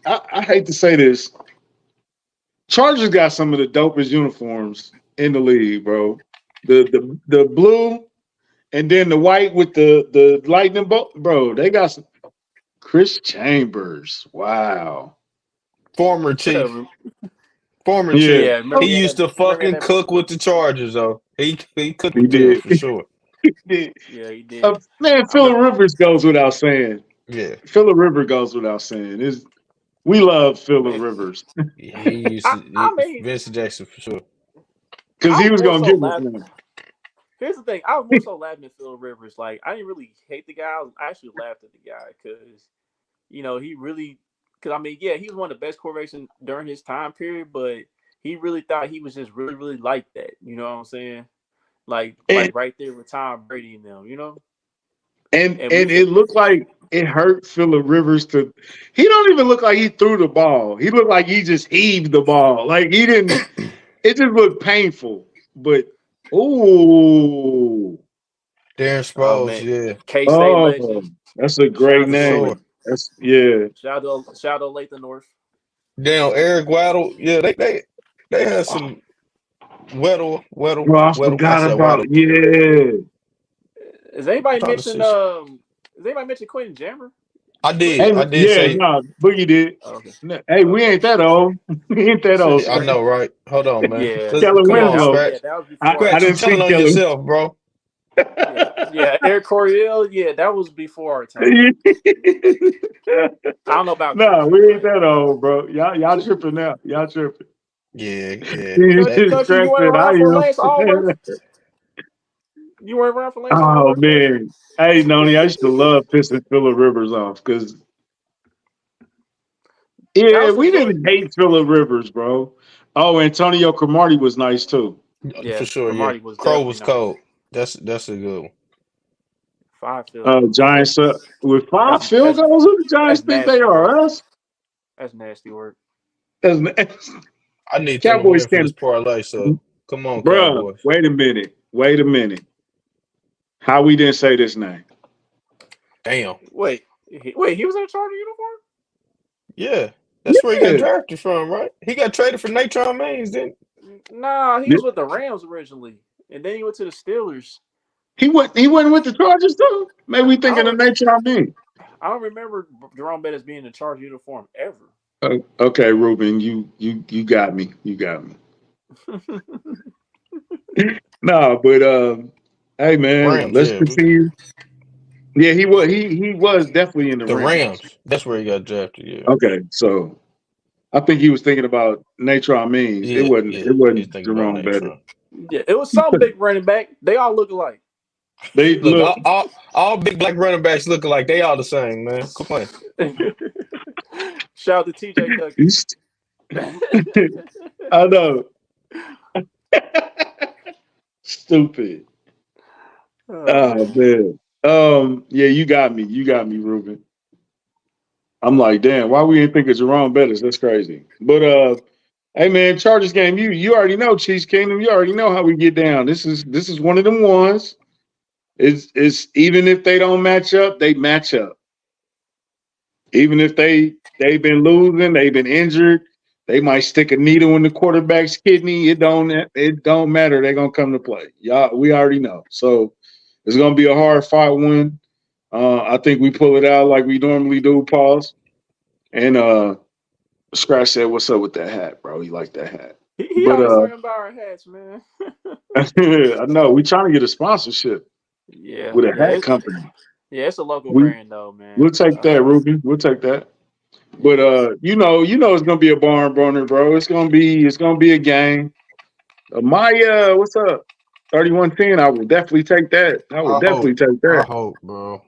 I hate to say this, Chargers got some of the dopest uniforms in the league, bro. The blue and then the white with the lightning bolt, bro. They got some Chris Chambers. Wow. Former Chief. Yeah, Yeah, remember He used to fucking that cook with the Chargers, though. He cooked he with them did. for sure. Yeah, he did. Man, I Phillip remember. Rivers goes without saying. Yeah. Phillip Rivers goes without saying. We love Phillip Man, Rivers He used to I mean, Vincent Jackson for sure. because I he was was more gonna so give us laughing. one. here's the thing. I was more so laughing at Phil Rivers. Like I didn't really hate the guy. I actually laughed at the guy because he really. Because I mean, yeah, he was one of the best quarterbacks during his time period, but he really thought he was just really, really like that. You know what I'm saying? Like And right there with Tom Brady and them. and And we and it should. looked like it hurt Phillip Rivers to. He don't even look like he threw the ball. He looked like he just heaved the ball. Like he didn't. It just looked painful. But ooh, Darren Oh Sproles, man, yeah, K State oh, legend. that's a Shout great out for to sure. name. Coley. That's yeah. Shout out Lathan North. Damn, Eric Waddle, yeah, they had some Bro, I I forgot said about Waddle. yeah. Is anybody Trying to mentioned see. Quentin Jammer? Hey, I did yeah, say, no, Boogie did. Oh, okay. Hey, we Okay. ain't that old. We ain't that old, I Scratch. know, right? Hold on, man. Yeah. Let's Keller come Yeah, on, Winslow. Scratch. that was before our I Scratch, you didn't time. see telling on Keller. yourself, bro. Yeah. Yeah. Eric Coryell, yeah, that was before our time. I don't know about No, country, we ain't but that old, bro. Y'all tripping now. Y'all tripping. Yeah, yeah. That country, Scratch you weren't said I around for Lance am. Allworth. You weren't around for Lance Oh Allworth? man. Hey Noni, I used to love pissing Phillip Rivers off because That yeah, was a we George. didn't hate Phillip Rivers, bro. Oh, Antonio Cromartie was nice too. for Yeah, sure, yeah. Cromartie was Crow definitely was nice. cold. That's a good one. Five field goals. Giants with That's five field that's goals. Who the Giants that's think they nasty work. are? Us? That's nasty work. That's- I need them to Cowboys win for this can, parlay, so come on, bruh. Cowboys. Wait a minute. Wait a minute. How we didn't say this name? Damn. Wait, he was in a Charger uniform? Yeah. That's where he got Yeah. drafted from, right? He got traded for Natron Maines, didn't Nah, he was with the Rams originally, and then he went to the Steelers. He went with the Chargers too. Maybe we I thinking don't of nature I mean. I don't remember Jerome Bettis being in a Charger uniform ever. Okay, Ruben, you got me. You got me. No, but hey man, Rams, let's yeah. continue. Yeah, he was definitely in the The Rams. Rams. That's where he got drafted, yeah. Okay, so I think he was thinking about nature I means. It Yeah, wasn't yeah. it He's wasn't thinking about Jerome Bettis. Natron. Yeah, it was some big running back. They all look alike. They Look, look all big black running backs looking like they all the same, man. Quit playing. Shout out to TJ he's- Duckett. I know. Stupid. Oh Oh man. man. Yeah, you got me. You got me, Ruben. I'm like, damn, why we ain't think of Jerome Bettis? That's crazy. But hey man, Chargers game, you already know Chiefs Kingdom. You already know how we get down. This is one of them ones. It's even if they don't match up, they match up. Even if they've been losing, they've been injured, they might stick a needle in the quarterback's kidney. It don't matter. They're gonna come to play. Y'all, we already know. So it's gonna be a hard fought one. I think we pull it out like we normally do. Pause. And Scratch said, "What's up with that hat, bro? He like that hat." He But always talking about our hats, man. I know we trying to get a sponsorship Yeah, with a yeah, hat company. it's a local We brand though, man. we'll take that, Ruby. We'll take that. But Yeah. it's gonna be a barn burner, bro. It's gonna be a game. Maya, what's up? 3110. I will definitely take that. I will I definitely hope. take I that. hope, bro.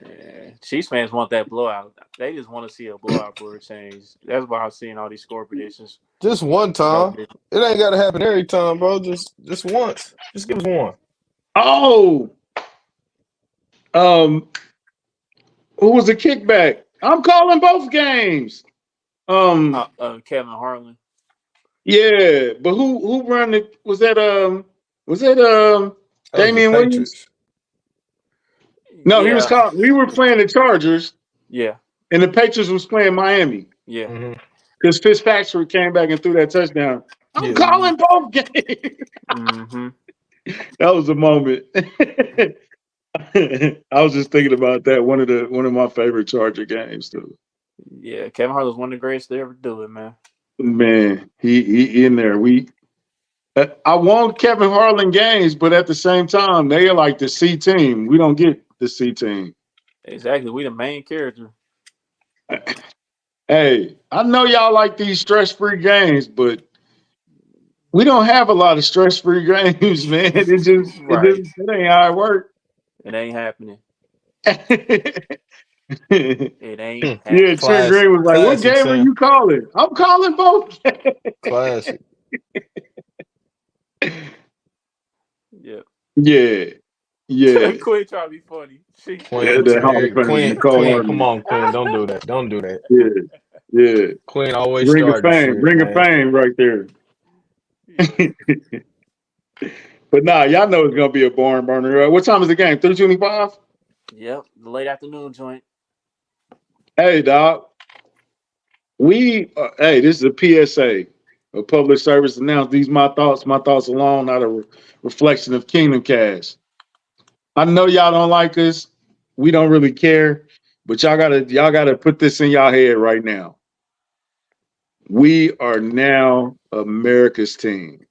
Yeah, Chiefs fans want that blowout. They just want to see a blowout for a change. That's why I'm seeing all these score predictions. Just one No time. different. It ain't gotta happen every time, bro. Just once. Just give us one. Oh, um, who was the kickback? I'm calling both games. Um, Kevin Harlan. yeah, but who run it? Was that That was the Damian Williams? Patriots. No, he was Yeah, called. We were playing the Chargers, yeah, and the Patriots was playing Miami yeah. Mm-hmm. because Fitzpatrick came back and threw that touchdown. I'm Yeah. Mm-hmm. calling both games. Mm-hmm. That was a moment. I was just thinking about that. One of my favorite Charger games too. Yeah, Kevin Harlan's one of the greatest to ever do it, man. Man, he in there. I want Kevin Harlan games, but at the same time, they are like the C team. We don't get the C team. Exactly. We the main character. Hey, I know y'all like these stress free games, but we don't have a lot of stress-free games, man. Right. It ain't how it works. It ain't happening. It ain't Yeah, happening. Trent Gray was like, "What Classic, game are Sam. you calling?" I'm calling both. Classic. Yeah. Yeah, yeah. Quit trying to be funny. She Yeah, Quinn, funny. the Hall of Fame, Quinn, Nicole Quinn. Come Hardman. on, Quinn. Don't do that. Don't do that. Yeah, yeah. Quinn always starting shit, Ring of man. fame, right there. Yeah. But nah, y'all know it's gonna be a barn burner. What time is the game? 3:25. Yep. The late afternoon joint. Hey, dog. Hey, this is a PSA, a public service announcement. These my thoughts. My thoughts alone, not a reflection of Kingdom Cast. I know y'all don't like us. We don't really care, but y'all gotta put this in y'all head right now. We are now America's team.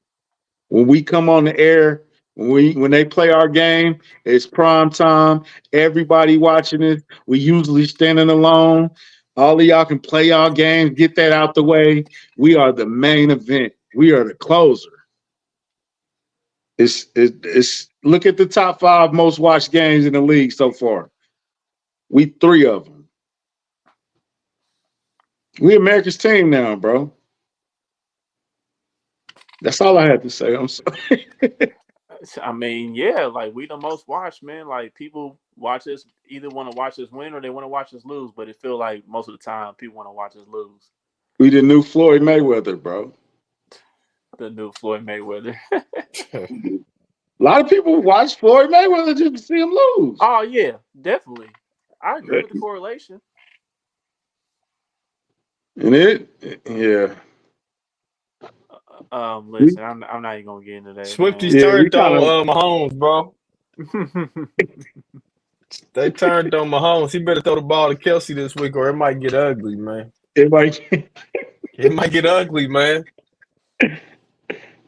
When we come on the air, when they play our game, it's prime time. Everybody watching it. We usually standing alone. All of y'all can play y'all games, get that out the way. We are the main event. We are the closer. It's look at the top 5 most watched games in the league so far. We 3 of them. We America's team now, bro. That's all I had to say. I'm sorry. I mean, yeah, like we the most watched, man. Like people watch us either want to watch us win or they want to watch us lose. But it feel like most of the time people want to watch us lose. We the new Floyd Mayweather, bro. The new Floyd Mayweather. A lot of people watch Floyd Mayweather just to see him lose. Oh yeah, definitely. I agree with the correlation. And yeah. We, Listen, I'm not even gonna get into that, Swifties man. yeah, we turned kind of, on Mahomes, bro. They turned on Mahomes. He better throw the ball to Kelsey this week, or it might get ugly, man. everybody, It might get ugly, man.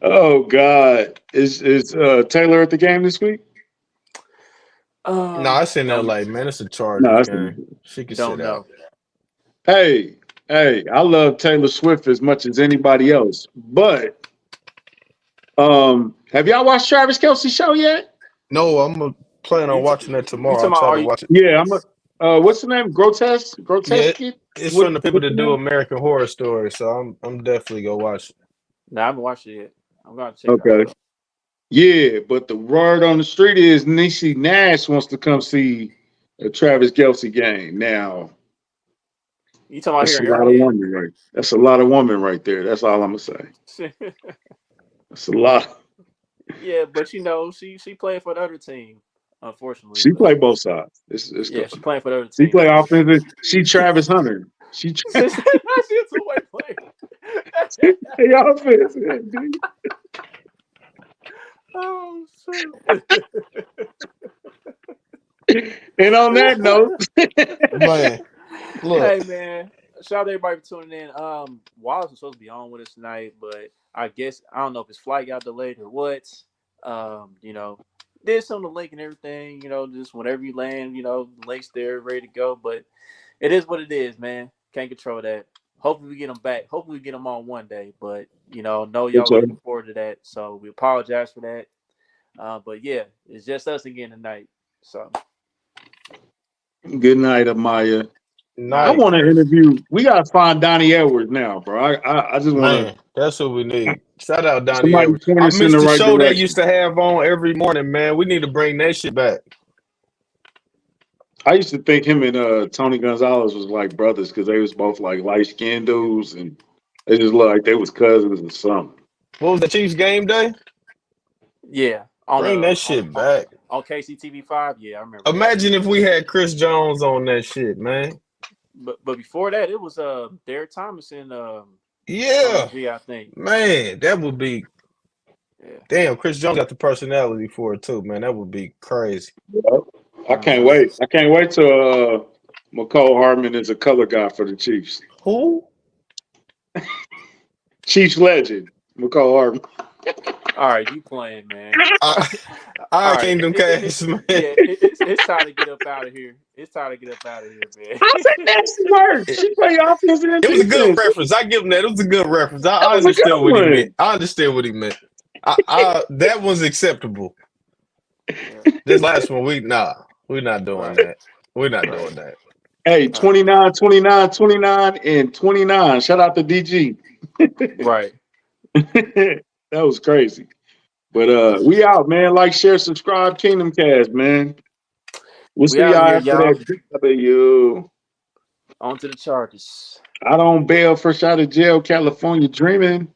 oh, God. Is Taylor at the game this week? No, it's in Don't LA, man. It's a No, Chargers that's game. She can sit don't out. know. hey, hey, I love Taylor Swift as much as anybody else. But have y'all watched Travis Kelsey show yet? No, I'm planning on You watching that you tomorrow. talking I'll about try are to you? watch it. Yeah, what's the name? Grotesque? Yeah, Grotesque? it's What from the people what's that the do name? American Horror Story, so I'm definitely gonna watch it. Nah, I haven't watched it yet. I'm gonna check it out Okay. though. Yeah, but the word on the street is Niecy Nash wants to come see a Travis Kelsey game. Now, You talking about here that's a in lot of Arrowhead? woman right. That's a lot of woman right there. That's all I'm gonna say. That's a lot. Yeah, but you know she playing for the other team, unfortunately. She But play both sides. It's yeah, good. she playing for the other She team play though. offensive. She Travis Hunter. She's a two-way player. Play offensive, dude. Oh shoot. And on that note, Man, look, Hey man, shout out to everybody for tuning in. Wallace was supposed to be on with us tonight, but I guess I don't know if his flight got delayed or what. You know, did some of the link and everything. You know, just whenever you land, you know, the link's there, ready to go. But it is what it is, man. Can't control that. Hopefully we get him back. Hopefully we get him on one day. But you know y'all it's were looking forward to that, so we apologize for that. But yeah, it's just us again tonight. So good night, Amaya. I night. night, want to interview. We gotta find Donnie Edwards now, bro. I just want to man. That's what we need. Shout out Donnie somebody Edwards. point I us in missed the the right show they used direction. to have on every morning, man. We need to bring that shit back. I used to think him and Tony Gonzalez was like brothers because they was both like light skinned dudes and they just looked like they was cousins or something. What was the Chiefs game day? Yeah, Bring that shit back. on KCTV 5. Yeah, I remember that. Imagine if we had Chris Jones on that shit, man. But before that, it was Derek Thomas and Tony Yeah, G. I think. man, that would be Yeah. damn. Chris Jones got the personality for it too, man. That would be crazy. Yep. I can't Mm-hmm. wait. I can't wait till McCole Hardman is a color guy for the Chiefs. Who? Chiefs legend, McCole Hardman. All right, you playing, man. All All right, right, Kingdom Cast, man. yeah, it's time to get up out of here. It's time to get up out of here, man. I said that's work. She play offense and It was a good defense. reference. I give him that. It was a good reference. That I was a good understood what he meant. one. I understood what he meant. That was acceptable. Yeah, This last one, we're not doing right, that. We're not right. doing that. Hey, All right, 29, 29, 29, and 29. Shout out to DG. right. That was crazy. But we out, man. Like, share, subscribe, Kingdom Cast, man. We'll We see out y'all here, after y'all. that W. On to the Chargers. I don't bail fresh out of jail, California dreaming.